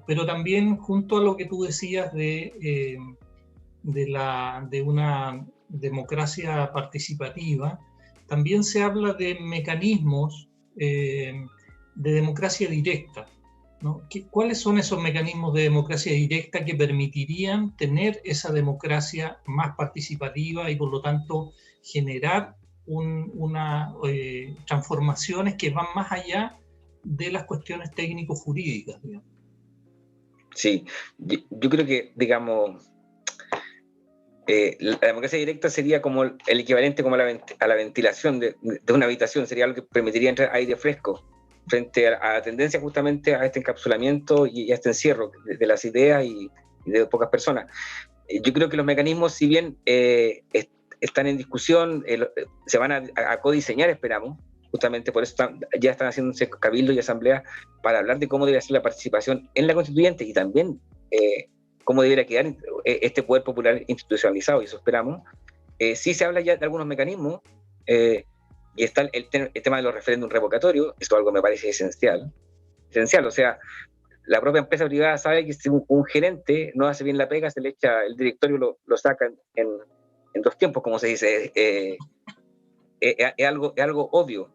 pero también junto a lo que tú decías de una democracia participativa, también se habla de mecanismos de democracia directa, ¿no? ¿Cuáles son esos mecanismos de democracia directa que permitirían tener esa democracia más participativa y por lo tanto generar transformaciones que van más allá de las cuestiones técnico-jurídicas, digamos? Sí, yo creo que, digamos, la democracia directa sería como el equivalente como a la ventilación de una habitación, sería algo que permitiría entrar aire fresco frente a la tendencia justamente a este encapsulamiento y a este encierro de las ideas y de pocas personas. Yo creo que los mecanismos, si bien están en discusión, se van a codiseñar, esperamos, justamente por eso ya están haciéndose cabildos y asambleas para hablar de cómo debe ser la participación en la constituyente y también cómo debería quedar este poder popular institucionalizado, y eso esperamos. Sí se habla ya de algunos mecanismos, y está el tema de los referéndums revocatorios. Esto algo me parece esencial, o sea, la propia empresa privada sabe que si un gerente no hace bien la pega, se le echa, el directorio lo saca en 2 tiempos, como se dice. Es algo obvio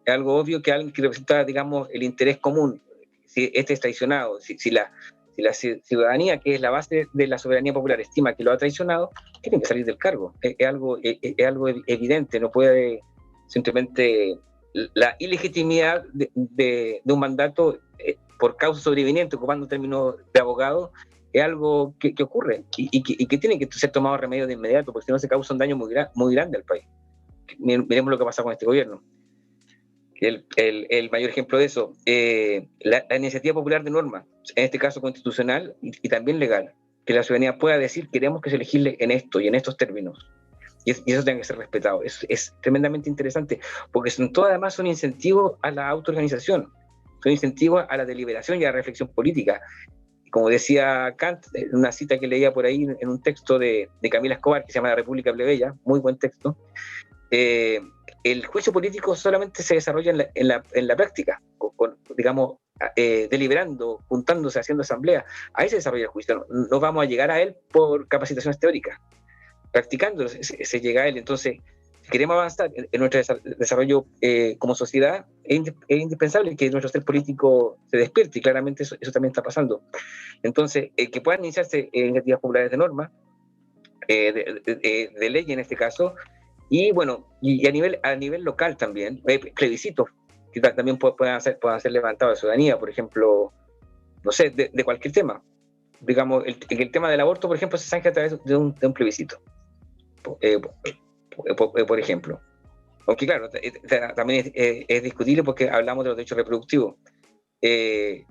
que alguien que representa, digamos, el interés común, si este es traicionado, si la ciudadanía, que es la base de la soberanía popular, estima que lo ha traicionado, tiene que salir del cargo. Es algo evidente, no puede simplemente la ilegitimidad de un mandato por causa sobreviniente, ocupando términos de abogado, es algo que ocurre y que tiene que ser tomado remedio de inmediato, porque si no se causa un daño muy grande al país. Miremos lo que pasa con este gobierno. El mayor ejemplo de eso, la iniciativa popular de norma, en este caso constitucional y también legal, que la ciudadanía pueda decir: queremos que se legisle en esto y en estos términos. y eso tiene que ser respetado. Es tremendamente interesante, porque además son incentivos a la autoorganización, son incentivos a la deliberación y a la reflexión política. Como decía Kant, en una cita que leía por ahí en un texto de Camila Escobar, que se llama La República Plebeya, muy buen texto, el juicio político solamente se desarrolla en la práctica, digamos, deliberando, juntándose, haciendo asamblea. Ahí se desarrolla el juicio. No vamos a llegar a él por capacitaciones teóricas. Practicando se llega a él. Entonces, si queremos avanzar en nuestro desarrollo como sociedad, es indispensable que nuestro ser político se despierte, y claramente eso también está pasando. Entonces, que puedan iniciarse iniciativas populares de norma, de ley en este caso, y bueno, y a nivel local también, plebiscitos que también puedan ser levantados de ciudadanía, por ejemplo, no sé, de cualquier tema. Digamos, el tema del aborto, por ejemplo, se zanja a través de un plebiscito, por ejemplo. Aunque claro, también es discutible porque hablamos de los derechos reproductivos. Pero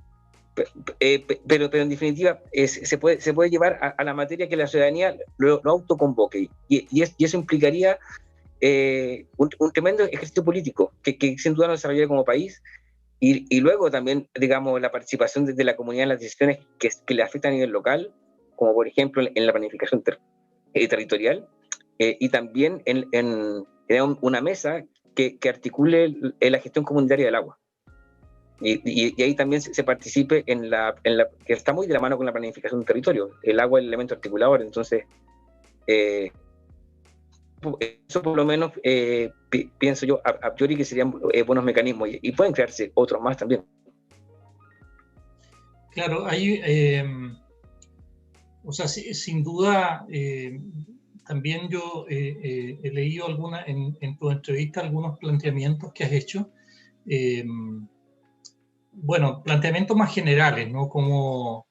en definitiva se puede llevar a la materia que la ciudadanía lo autoconvoque, y eso implicaría un tremendo ejercicio político que sin duda nos desarrollaría como país, y luego también, digamos, la participación desde la comunidad en las decisiones que le afectan a nivel local, como por ejemplo en la planificación territorial, y también en una mesa que articule la gestión comunitaria del agua. Y ahí también se participe que está muy de la mano con la planificación del territorio. El agua es el elemento articulador, entonces eso por lo menos pienso yo a priori que serían buenos mecanismos, y pueden crearse otros más también. Claro, hay, o sea, sin duda, también yo he leído en tu entrevista algunos planteamientos que has hecho. Bueno, planteamientos más generales, ¿no? Como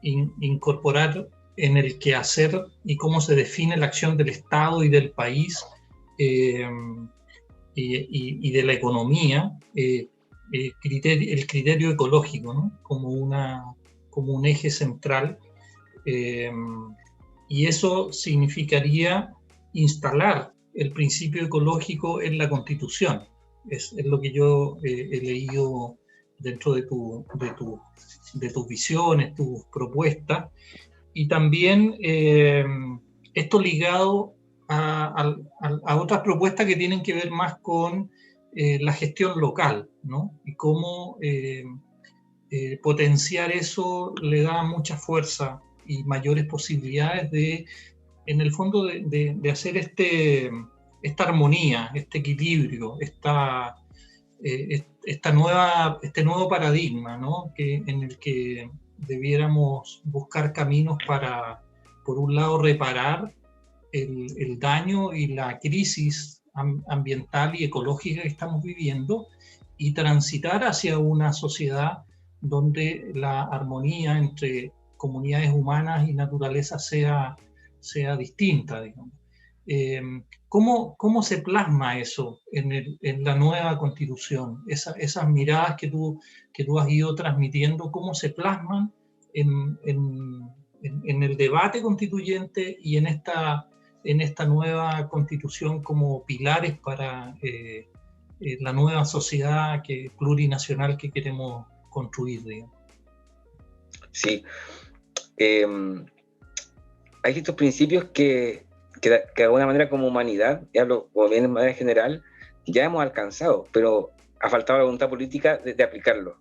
incorporar en el quehacer y cómo se define la acción del Estado y del país, y de la economía, el criterio ecológico, ¿no? Como un eje central, y eso significaría instalar el principio ecológico en la Constitución. Es lo que yo he leído dentro de tus visiones, tus propuestas, y también esto ligado a otras propuestas que tienen que ver más con la gestión local, ¿no? Y cómo potenciar eso le da mucha fuerza y mayores posibilidades en el fondo, de hacer esta armonía, este equilibrio, este nuevo paradigma, ¿no? En el que debiéramos buscar caminos para, por un lado, reparar el daño y la crisis ambiental y ecológica que estamos viviendo, y transitar hacia una sociedad donde la armonía entre comunidades humanas y naturaleza sea distinta, digamos. ¿Cómo se plasma eso en la nueva Constitución? Esas miradas que tú has ido transmitiendo, ¿cómo se plasman en el debate constituyente y en esta nueva Constitución como pilares para la nueva sociedad plurinacional que queremos construir, digamos? Sí. Hay estos principios que de alguna manera como humanidad, y hablo bien de manera general, ya hemos alcanzado, pero ha faltado la voluntad política de aplicarlo.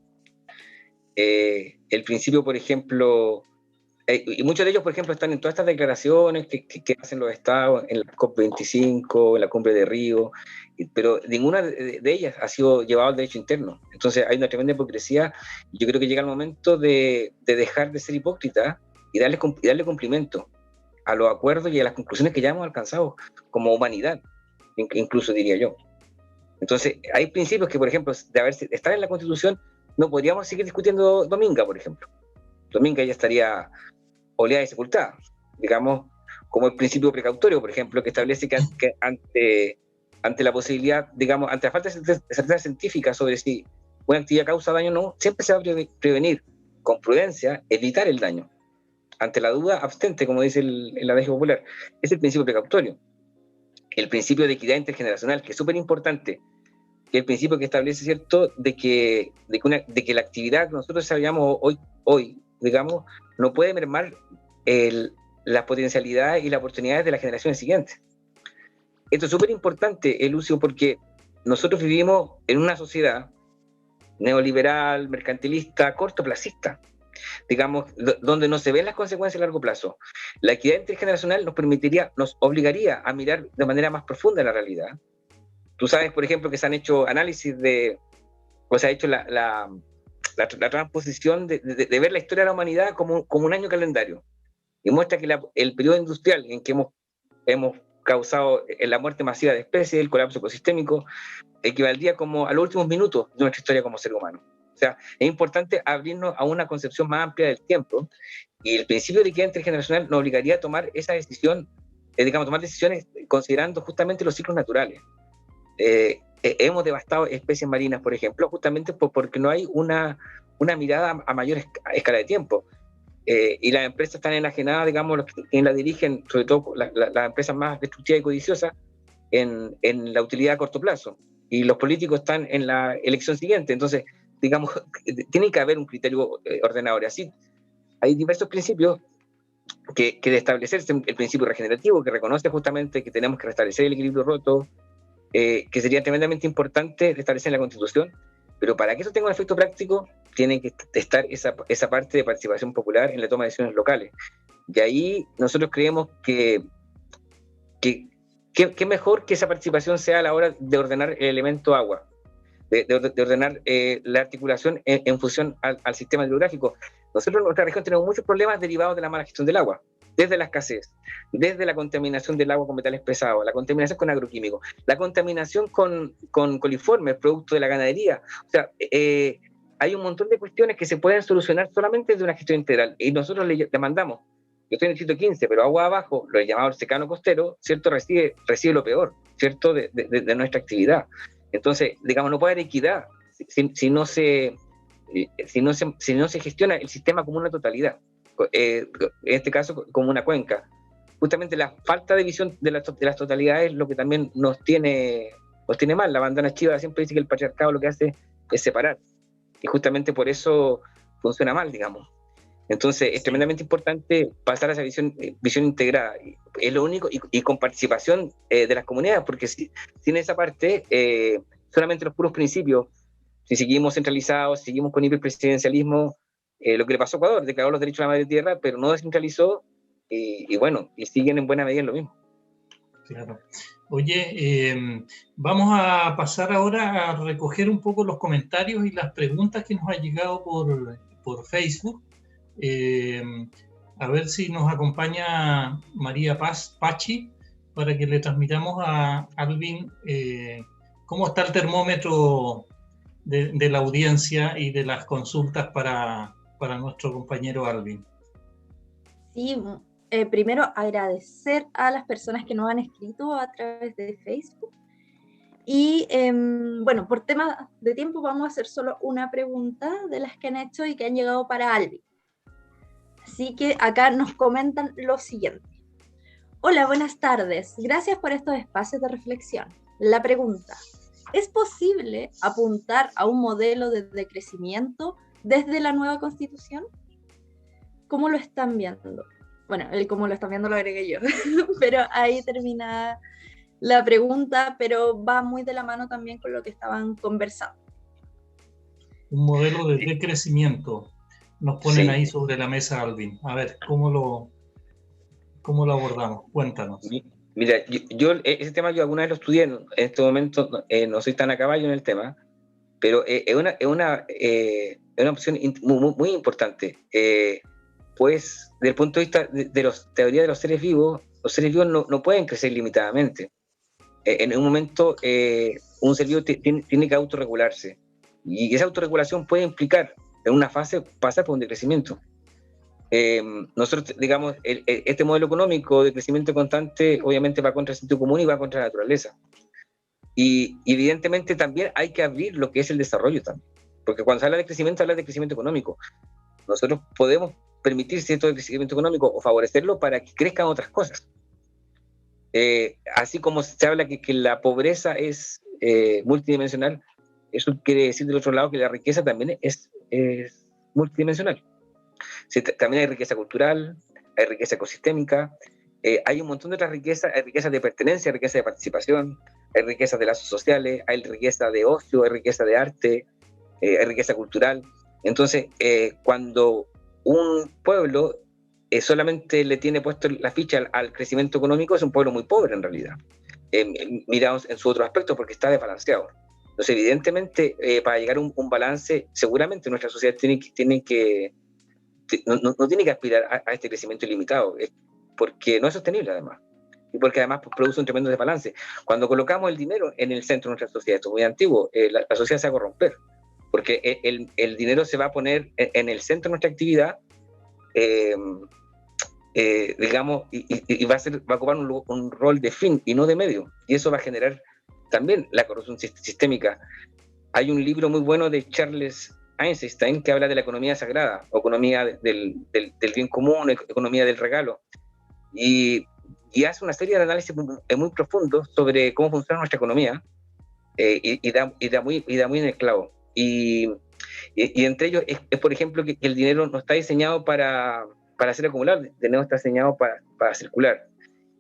El principio, por ejemplo, y muchos de ellos, por ejemplo, están en todas estas declaraciones que hacen los estados, en la COP25, en la Cumbre de Río, pero ninguna de ellas ha sido llevada al derecho interno. Entonces hay una tremenda hipocresía, y yo creo que llega el momento de dejar de ser hipócrita y darle cumplimiento a los acuerdos y a las conclusiones que ya hemos alcanzado como humanidad, incluso diría yo. Entonces hay principios que, por ejemplo, de estar en la Constitución, no podríamos seguir discutiendo Dominga, por ejemplo. Dominga ya estaría oleada y sepultada, digamos, como el principio precautorio, por ejemplo, que establece que ante la posibilidad, digamos, ante la falta de certeza científica sobre si una actividad causa daño o no, siempre se va a prevenir con prudencia, evitar el daño. Ante la duda, abstente, como dice el adagio popular. Es el principio precautorio. el principio de equidad intergeneracional, que es súper importante, que es el principio que establece, ¿cierto?, de que la actividad que nosotros desarrollamos hoy, digamos, no puede mermar las potencialidades y las oportunidades de las generaciones siguientes. Esto es súper importante, Lucio, porque nosotros vivimos en una sociedad neoliberal, mercantilista, cortoplacista, digamos, donde no se ven las consecuencias a largo plazo. La equidad intergeneracional nos obligaría a mirar de manera más profunda la realidad. Tú sabes, por ejemplo, que se han hecho análisis o se ha hecho la transposición de ver la historia de la humanidad como un año calendario, y muestra que el periodo industrial en que hemos causado la muerte masiva de especies, el colapso ecosistémico, equivaldría como a los últimos minutos de nuestra historia como ser humano. O sea, es importante abrirnos a una concepción más amplia del tiempo, y el principio de equidad intergeneracional nos obligaría a tomar esa decisión, tomar decisiones considerando justamente los ciclos naturales. Hemos devastado especies marinas, por ejemplo, justamente porque no hay una mirada a mayor escala de tiempo. Y las empresas están enajenadas, digamos, los que la dirigen, sobre todo las empresas más destructivas y codiciosas, en la utilidad a corto plazo. Y los políticos están en la elección siguiente. Entonces, digamos, tiene que haber un criterio ordenador. Así, hay diversos principios que de establecerse. El principio regenerativo, que reconoce justamente que tenemos que restablecer el equilibrio roto, que sería tremendamente importante establecer en la Constitución, pero para que eso tenga un efecto práctico, tiene que estar esa parte de participación popular en la toma de decisiones locales. Y ahí nosotros creemos que mejor que esa participación sea a la hora de ordenar el elemento agua, de ordenar la articulación en función al sistema hidrográfico. Nosotros en nuestra región tenemos muchos problemas derivados de la mala gestión del agua, desde la escasez, desde la contaminación del agua con metales pesados, la contaminación con agroquímicos, la contaminación con coliformes, producto de la ganadería. O sea, hay un montón de cuestiones que se pueden solucionar solamente desde una gestión integral, y nosotros le mandamos. Yo estoy en el distrito 15, pero agua abajo, lo llamado el secano costero, ¿cierto?, recibe lo peor, ¿cierto?, de nuestra actividad. Entonces, digamos, no puede haber equidad si no se gestiona el sistema como una totalidad, en este caso como una cuenca. Justamente la falta de visión de las totalidades es lo que también nos tiene mal. La bandana chiva siempre dice que el patriarcado lo que hace es separar, y justamente por eso funciona mal, digamos. Entonces es tremendamente importante pasar a esa visión integrada, es lo único, y con participación de las comunidades, porque sin esa parte, solamente los puros principios, si seguimos centralizados, seguimos con hiperpresidencialismo, lo que le pasó a Ecuador, declaró los derechos de la madre tierra, pero no descentralizó, y siguen en buena medida en lo mismo. Claro. Oye, vamos a pasar ahora a recoger un poco los comentarios y las preguntas que nos han llegado por Facebook. A ver si nos acompaña María Paz Pachi para que le transmitamos a Alvin cómo está el termómetro de la audiencia y de las consultas para nuestro compañero Alvin. Sí, primero agradecer a las personas que nos han escrito a través de Facebook. Y bueno, por temas de tiempo vamos a hacer solo una pregunta de las que han hecho y que han llegado para Alvin. Así que acá nos comentan lo siguiente. Hola, buenas tardes. Gracias por estos espacios de reflexión. La pregunta: ¿es posible apuntar a un modelo de decrecimiento desde la nueva Constitución? ¿Cómo lo están viendo? Bueno, el cómo lo están viendo lo agregué yo, pero ahí termina la pregunta, pero va muy de la mano también con lo que estaban conversando. Un modelo de decrecimiento nos ponen ahí sobre la mesa, Alvin. A ver, ¿cómo lo abordamos? Cuéntanos. Mira, yo ese tema yo alguna vez lo estudié, en este momento no soy tan a caballo en el tema, pero es una opción muy importante. Pues, desde el punto de vista de la teoría de los seres vivos no pueden crecer limitadamente. En un momento, un ser vivo tiene que autorregularse, y esa autorregulación puede implicar en una fase pasar por un decrecimiento. Nosotros, digamos, este modelo económico de crecimiento constante obviamente va contra el sentido común y va contra la naturaleza. Y evidentemente también hay que abrir lo que es el desarrollo también, porque cuando se habla de crecimiento, habla de crecimiento económico. Nosotros podemos permitir cierto crecimiento económico o favorecerlo para que crezcan otras cosas. así como se habla que la pobreza es multidimensional, eso quiere decir del otro lado que la riqueza también es multidimensional. Sí, también hay riqueza cultural, hay riqueza ecosistémica, hay un montón de otras riquezas, hay riqueza de pertenencia, hay riqueza de participación, hay riqueza de lazos sociales, hay riqueza de ocio, hay riqueza de arte, hay riqueza cultural. Entonces, cuando un pueblo solamente le tiene puesto la ficha al crecimiento económico, es un pueblo muy pobre en realidad, mirados en su otro aspecto, porque está desbalanceado. Entonces, evidentemente, para llegar a un balance, seguramente nuestra sociedad no tiene que aspirar a este crecimiento ilimitado, porque no es sostenible además, y porque además produce un tremendo desbalance. Cuando colocamos el dinero en el centro de nuestra sociedad, esto es muy antiguo, la sociedad se va a corromper, porque el dinero se va a poner en el centro de nuestra actividad, digamos, y va a ocupar un rol de fin y no de medio, y eso va a generar también la corrupción sistémica. Hay un libro muy bueno de Charles Einstein que habla de la economía sagrada, o economía del bien común, economía del regalo, y hace una serie de análisis muy profundos sobre cómo funciona nuestra economía, y da muy en el clavo. Y entre ellos es, por ejemplo, que el dinero no está diseñado para ser acumulado, el dinero está diseñado para circular,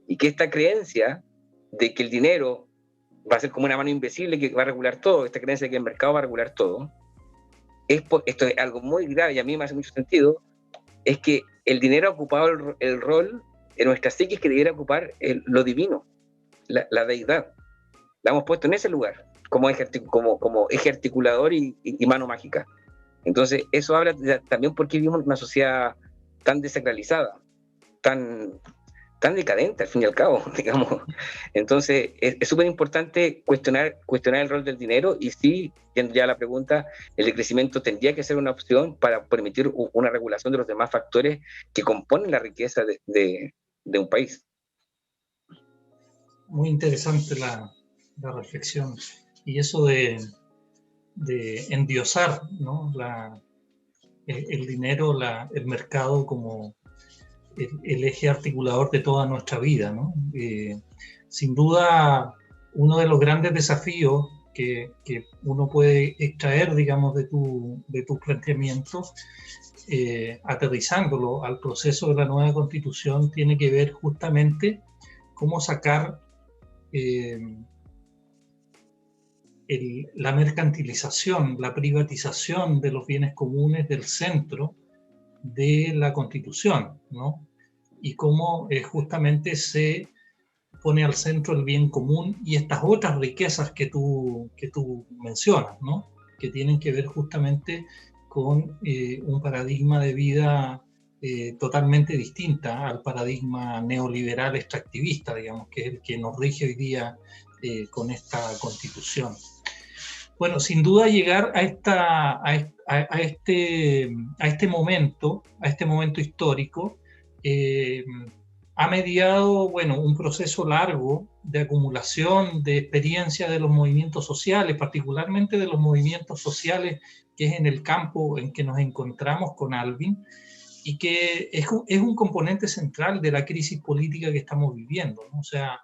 y que esta creencia de que el dinero va a ser como una mano invisible que va a regular todo, esta creencia de que el mercado va a regular todo, esto es algo muy grave, y a mí me hace mucho sentido, es que el dinero ha ocupado el rol en nuestra psiquis que debiera ocupar lo divino, la deidad. La hemos puesto en ese lugar, como eje articulador y mano mágica. Entonces, eso habla también porque vivimos en una sociedad tan desacralizada, tan decadente al fin y al cabo, digamos. Entonces, es súper importante cuestionar el rol del dinero, y sí, yendo ya a la pregunta, el crecimiento tendría que ser una opción para permitir una regulación de los demás factores que componen la riqueza de un país. Muy interesante la reflexión, y eso de endiosar, ¿no? el dinero, el mercado como el eje articulador de toda nuestra vida, ¿no? Sin duda, uno de los grandes desafíos que uno puede extraer, digamos, de tu planteamiento, aterrizándolo al proceso de la nueva Constitución, tiene que ver justamente cómo sacar la mercantilización, la privatización de los bienes comunes del centro de la Constitución, ¿no? Y cómo justamente se pone al centro el bien común y estas otras riquezas que tú mencionas, ¿no? Que tienen que ver justamente con un paradigma de vida totalmente distinta al paradigma neoliberal extractivista, digamos, que es el que nos rige hoy día con esta Constitución. Bueno, sin duda llegar a este momento histórico ha mediado, bueno, un proceso largo de acumulación de experiencia de los movimientos sociales, particularmente de los movimientos sociales que es en el campo en que nos encontramos con Alvin, y que es un componente central de la crisis política que estamos viviendo, ¿no? O sea,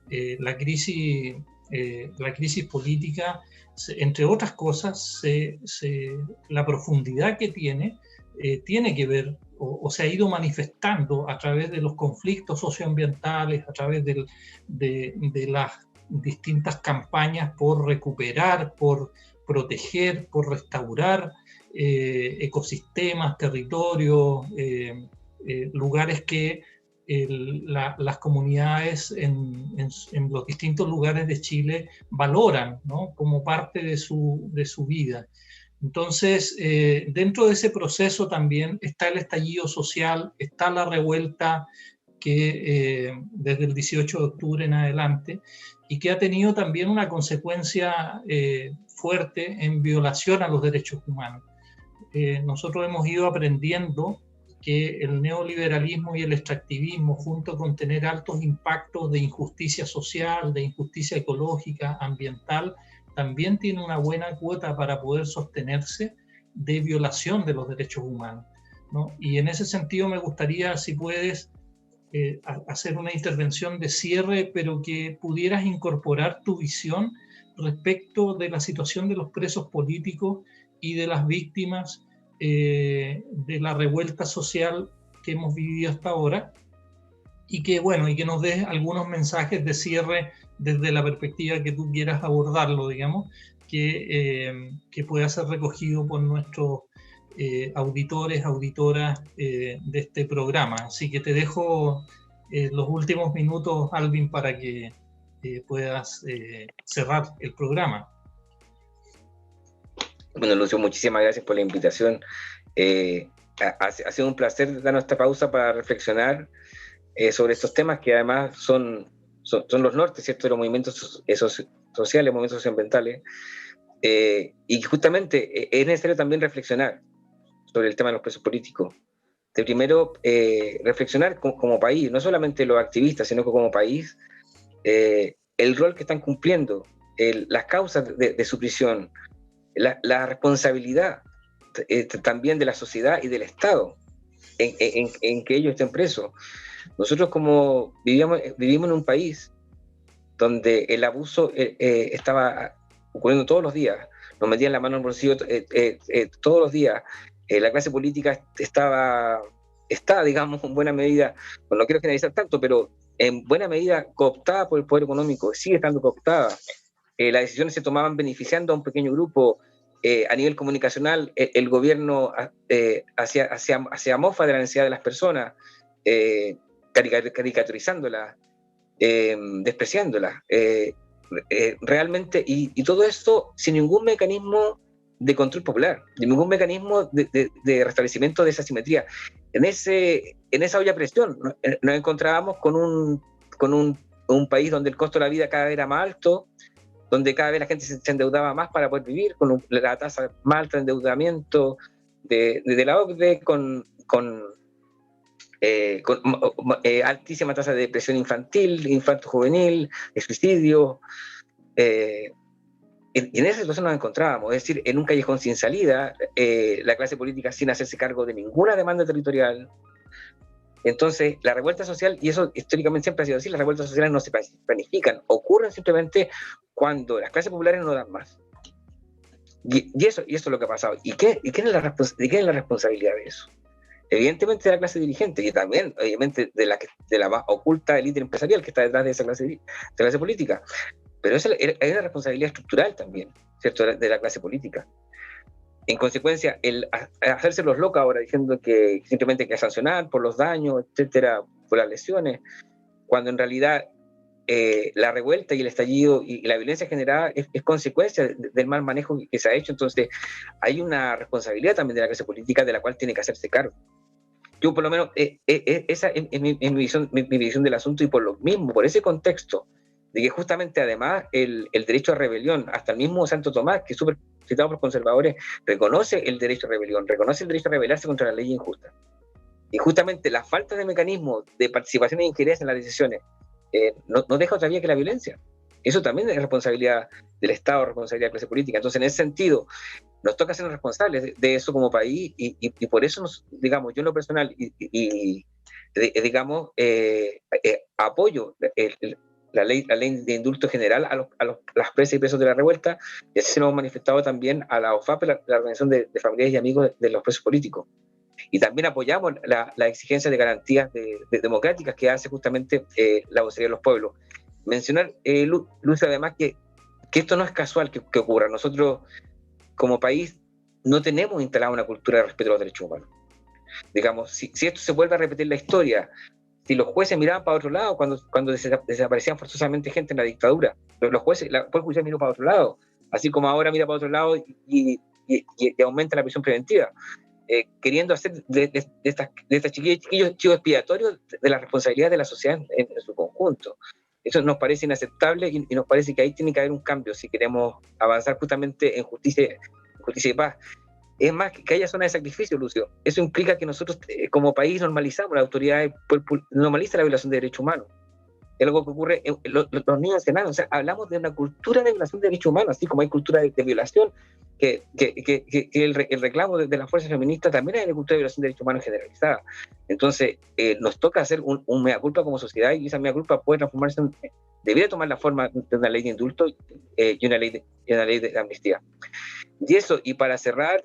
la crisis política, entre otras cosas, la profundidad que tiene que ver o se ha ido manifestando a través de los conflictos socioambientales, a través de las distintas campañas por recuperar, por proteger, por restaurar ecosistemas, territorios, lugares que las comunidades en los distintos lugares de Chile valoran, ¿no? Como parte de su vida. Entonces, dentro de ese proceso también está el estallido social, está la revuelta que desde el 18 de octubre en adelante, y que ha tenido también una consecuencia fuerte en violación a los derechos humanos. Nosotros hemos ido aprendiendo que el neoliberalismo y el extractivismo, junto con tener altos impactos de injusticia social, de injusticia ecológica, ambiental, también tiene una buena cuota para poder sostenerse de violación de los derechos humanos, ¿no? Y en ese sentido me gustaría, si puedes, hacer una intervención de cierre, pero que pudieras incorporar tu visión respecto de la situación de los presos políticos y de las víctimas de la revuelta social que hemos vivido hasta ahora, y que, bueno, y que nos des algunos mensajes de cierre desde la perspectiva que tú quieras abordarlo, digamos, que pueda ser recogido por nuestros auditores, auditoras de este programa. Así que te dejo los últimos minutos, Alvin, para que puedas cerrar el programa. Bueno, Lucio, muchísimas gracias por la invitación. Ha sido un placer dar esta pausa para reflexionar sobre estos temas que además son los nortes, ¿cierto?, de los movimientos sociales, movimientos socioambientales, y justamente es necesario también reflexionar sobre el tema de los presos políticos. De primero, reflexionar como país, no solamente los activistas, sino que como país, el rol que están cumpliendo, las causas de su prisión, la responsabilidad también de la sociedad y del Estado en que ellos estén presos. Nosotros como vivimos en un país donde el abuso estaba ocurriendo todos los días, nos metían la mano en el bolsillo todos los días, la clase política está, digamos, en buena medida, pues no quiero generalizar tanto, pero en buena medida cooptada por el poder económico, sigue estando cooptada. Las decisiones se tomaban beneficiando a un pequeño grupo. A nivel comunicacional, el gobierno hacía mofa de la necesidad de las personas, caricaturizándolas, despreciándolas, realmente, y todo esto sin ningún mecanismo de control popular, ningún mecanismo de restablecimiento de esa simetría. En esa olla presión nos encontrábamos con un país donde el costo de la vida cada vez era más alto, donde cada vez la gente se endeudaba más para poder vivir, con la tasa más alta de endeudamiento de la OCDE, con altísima tasa de depresión infantil, infanto-juvenil, de suicidio. Y en esa situación nos encontrábamos, es decir, en un callejón sin salida, la clase política sin hacerse cargo de ninguna demanda territorial. Entonces, la revuelta social, y eso históricamente siempre ha sido así, las revueltas sociales no se planifican, ocurren simplemente cuando las clases populares no dan más. Y eso es lo que ha pasado. ¿Y quién es la responsabilidad de eso? Evidentemente de la clase dirigente, y también, obviamente, de la más oculta élite empresarial que está detrás de esa clase política. Pero hay una responsabilidad estructural también, ¿cierto?, de la clase política. En consecuencia, el hacerse los locos ahora diciendo que simplemente hay que sancionar por los daños, etcétera, por las lesiones, cuando en realidad la revuelta y el estallido y la violencia generada es consecuencia del mal manejo que se ha hecho. Entonces, hay una responsabilidad también de la clase política de la cual tiene que hacerse cargo. Yo, por lo menos, esa es mi visión del asunto, y por lo mismo, por ese contexto, de que justamente además el derecho a rebelión, hasta el mismo Santo Tomás, que es súper citado por conservadores, reconoce el derecho a rebelión, reconoce el derecho a rebelarse contra la ley injusta. Y justamente la falta de mecanismos de participación e injerencia en las decisiones no deja otra vía que la violencia. Eso también es responsabilidad del Estado, responsabilidad de la clase política. Entonces, en ese sentido, nos toca ser responsables de eso como país, y por eso, digamos, yo en lo personal, apoyo la ley de indulto general a las presas y presos de la revuelta, y así se lo hemos manifestado también a la OFAP, la Organización de Familiares y Amigos de los Presos Políticos. Y también apoyamos la exigencia de garantías democráticas que hace justamente la vocería de los pueblos. Mencionar, Lucio, además, que esto no es casual que ocurra. Nosotros, como país, no tenemos instalada una cultura de respeto a los derechos humanos. Digamos, si esto se vuelve a repetir la historia, si los jueces miraban para otro lado cuando desaparecían forzosamente gente en la dictadura, los jueces, el Poder Judicial miró para otro lado, así como ahora mira para otro lado y aumenta la prisión preventiva, queriendo hacer de estas chiquillos chivos expiatorios de la responsabilidad de la sociedad en su conjunto. Eso nos parece inaceptable, y nos parece que ahí tiene que haber un cambio si queremos avanzar justamente en justicia y paz. Es más, que haya zonas de sacrificio, Lucio. Eso implica que nosotros, como país, normalizamos, la autoridad normaliza la violación de derechos humanos. Es algo que ocurre en los niños enanos. O sea, hablamos de una cultura de violación de derechos humanos, así como hay cultura de violación, el reclamo de la fuerza feminista también es agricultura y violación de derechos humanos generalizada. Entonces, nos toca hacer un mea culpa como sociedad, y esa mea culpa puede transformarse debería tomar la forma de una ley de indulto y una ley de amnistía. Y eso, y para cerrar,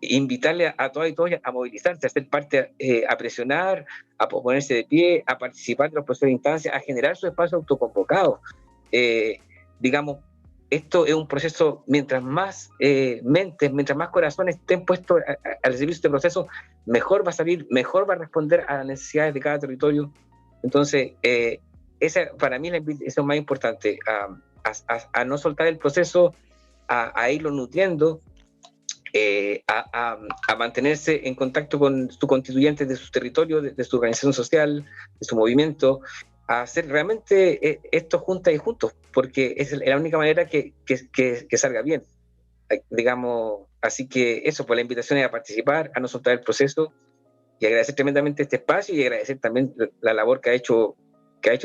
invitarle a todas y todos a movilizarse, a ser parte, a presionar, a ponerse de pie, a participar de los procesos de instancia, a generar su espacio autoconvocado. Digamos, esto es un proceso, mientras más mentes, mientras más corazones estén puestos al servicio de este proceso, mejor va a salir, mejor va a responder a las necesidades de cada territorio. Entonces, esa para mí es la invitación más importante, a no soltar el proceso, a irlo nutriendo, a mantenerse en contacto con sus constituyentes de sus territorios, de su organización social, de su movimiento, a hacer realmente esto juntas y juntos, porque es la única manera que salga bien, digamos. Así que eso, pues la invitación es a participar, a no soltar el proceso, y agradecer tremendamente este espacio, y agradecer también la labor que ha hecho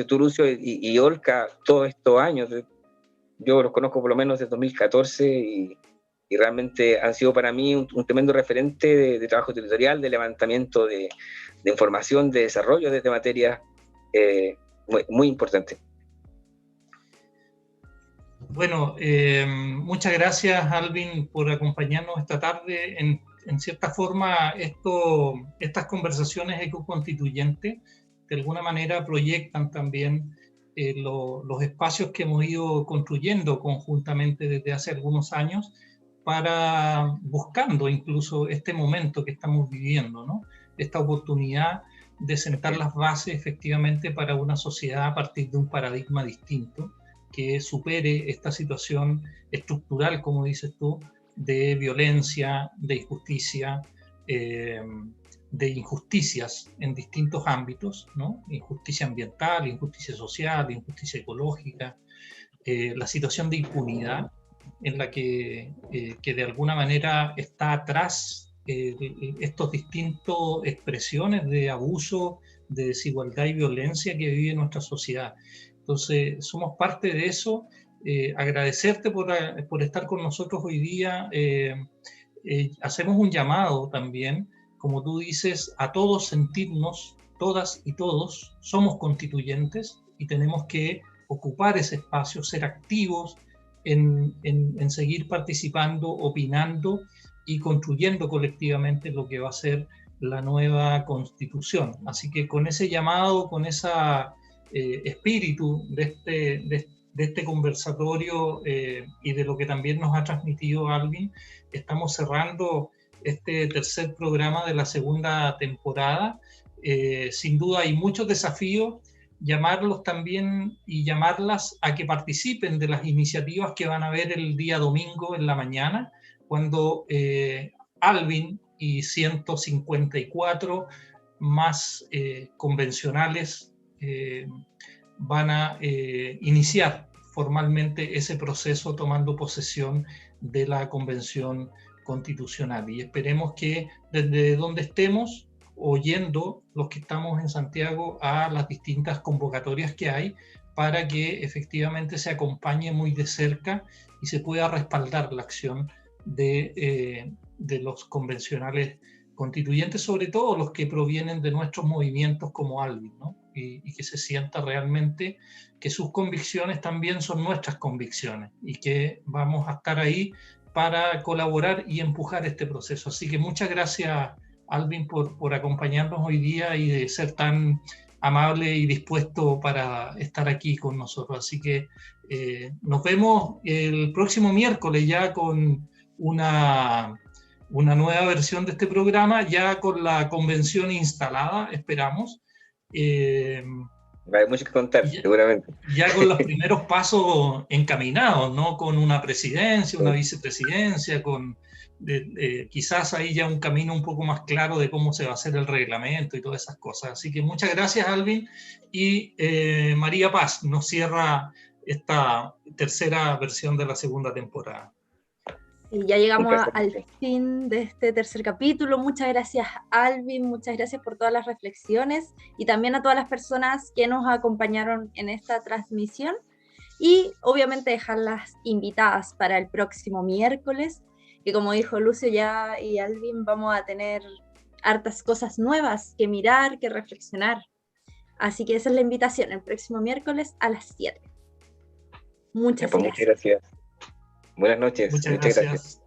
tú, Lucio, y Olca todos estos años. Yo los conozco por lo menos desde 2014, y realmente han sido para mí un tremendo referente de trabajo territorial, de levantamiento de información, de desarrollo de materias muy importante. Bueno, muchas gracias, Alvin, por acompañarnos esta tarde. En cierta forma, estas conversaciones ecoconstituyentes de alguna manera proyectan también los espacios que hemos ido construyendo conjuntamente desde hace algunos años, buscando incluso este momento que estamos viviendo, ¿no? Esta oportunidad de sentar las bases efectivamente para una sociedad a partir de un paradigma distinto que supere esta situación estructural, como dices tú, de violencia, de injusticia, de injusticias en distintos ámbitos, ¿no? Injusticia ambiental, injusticia social, injusticia ecológica, la situación de impunidad en la que de alguna manera está atrás estos distintas expresiones de abuso, de desigualdad y violencia que vive nuestra sociedad. Entonces, somos parte de eso. Agradecerte por estar con nosotros hoy día. Hacemos un llamado también, como tú dices, a todos sentirnos, todas y todos, somos constituyentes y tenemos que ocupar ese espacio, ser activos en seguir participando, opinando y construyendo colectivamente lo que va a ser la nueva Constitución. Así que con ese llamado, con ese espíritu de este conversatorio y de lo que también nos ha transmitido Alvin, estamos cerrando este tercer programa de la segunda temporada. Sin duda hay muchos desafíos, llamarlos también y llamarlas a que participen de las iniciativas que van a haber el día domingo en la mañana, cuando Alvin y 154 más convencionales van a iniciar formalmente ese proceso tomando posesión de la Convención Constitucional. Y esperemos que desde donde estemos, oyendo los que estamos en Santiago a las distintas convocatorias que hay, para que efectivamente se acompañe muy de cerca y se pueda respaldar la acción de los convencionales constituyentes, sobre todo los que provienen de nuestros movimientos como Alvin, ¿no? Y que se sienta realmente que sus convicciones también son nuestras convicciones y que vamos a estar ahí para colaborar y empujar este proceso. Así que muchas gracias, Alvin, por acompañarnos hoy día y de ser tan amable y dispuesto para estar aquí con nosotros. Así que nos vemos el próximo miércoles ya con una nueva versión de este programa, ya con la convención instalada, esperamos. Hay mucho que contar, seguramente. Ya con los primeros pasos encaminados, ¿no? Con una presidencia, una vicepresidencia, con quizás ahí ya un camino un poco más claro de cómo se va a hacer el reglamento y todas esas cosas. Así que muchas gracias, Alvin. Y María Paz nos cierra esta tercera versión de la segunda temporada. Y ya llegamos al fin de este tercer capítulo. Muchas gracias, Alvin, muchas gracias por todas las reflexiones y también a todas las personas que nos acompañaron en esta transmisión. Y obviamente dejarlas invitadas para el próximo miércoles, que como dijo Lucio ya y Alvin, vamos a tener hartas cosas nuevas que mirar, que reflexionar. Así que esa es la invitación, el próximo miércoles a las 7. Muchas Pues gracias. muchas gracias. Buenas noches. Muchas gracias.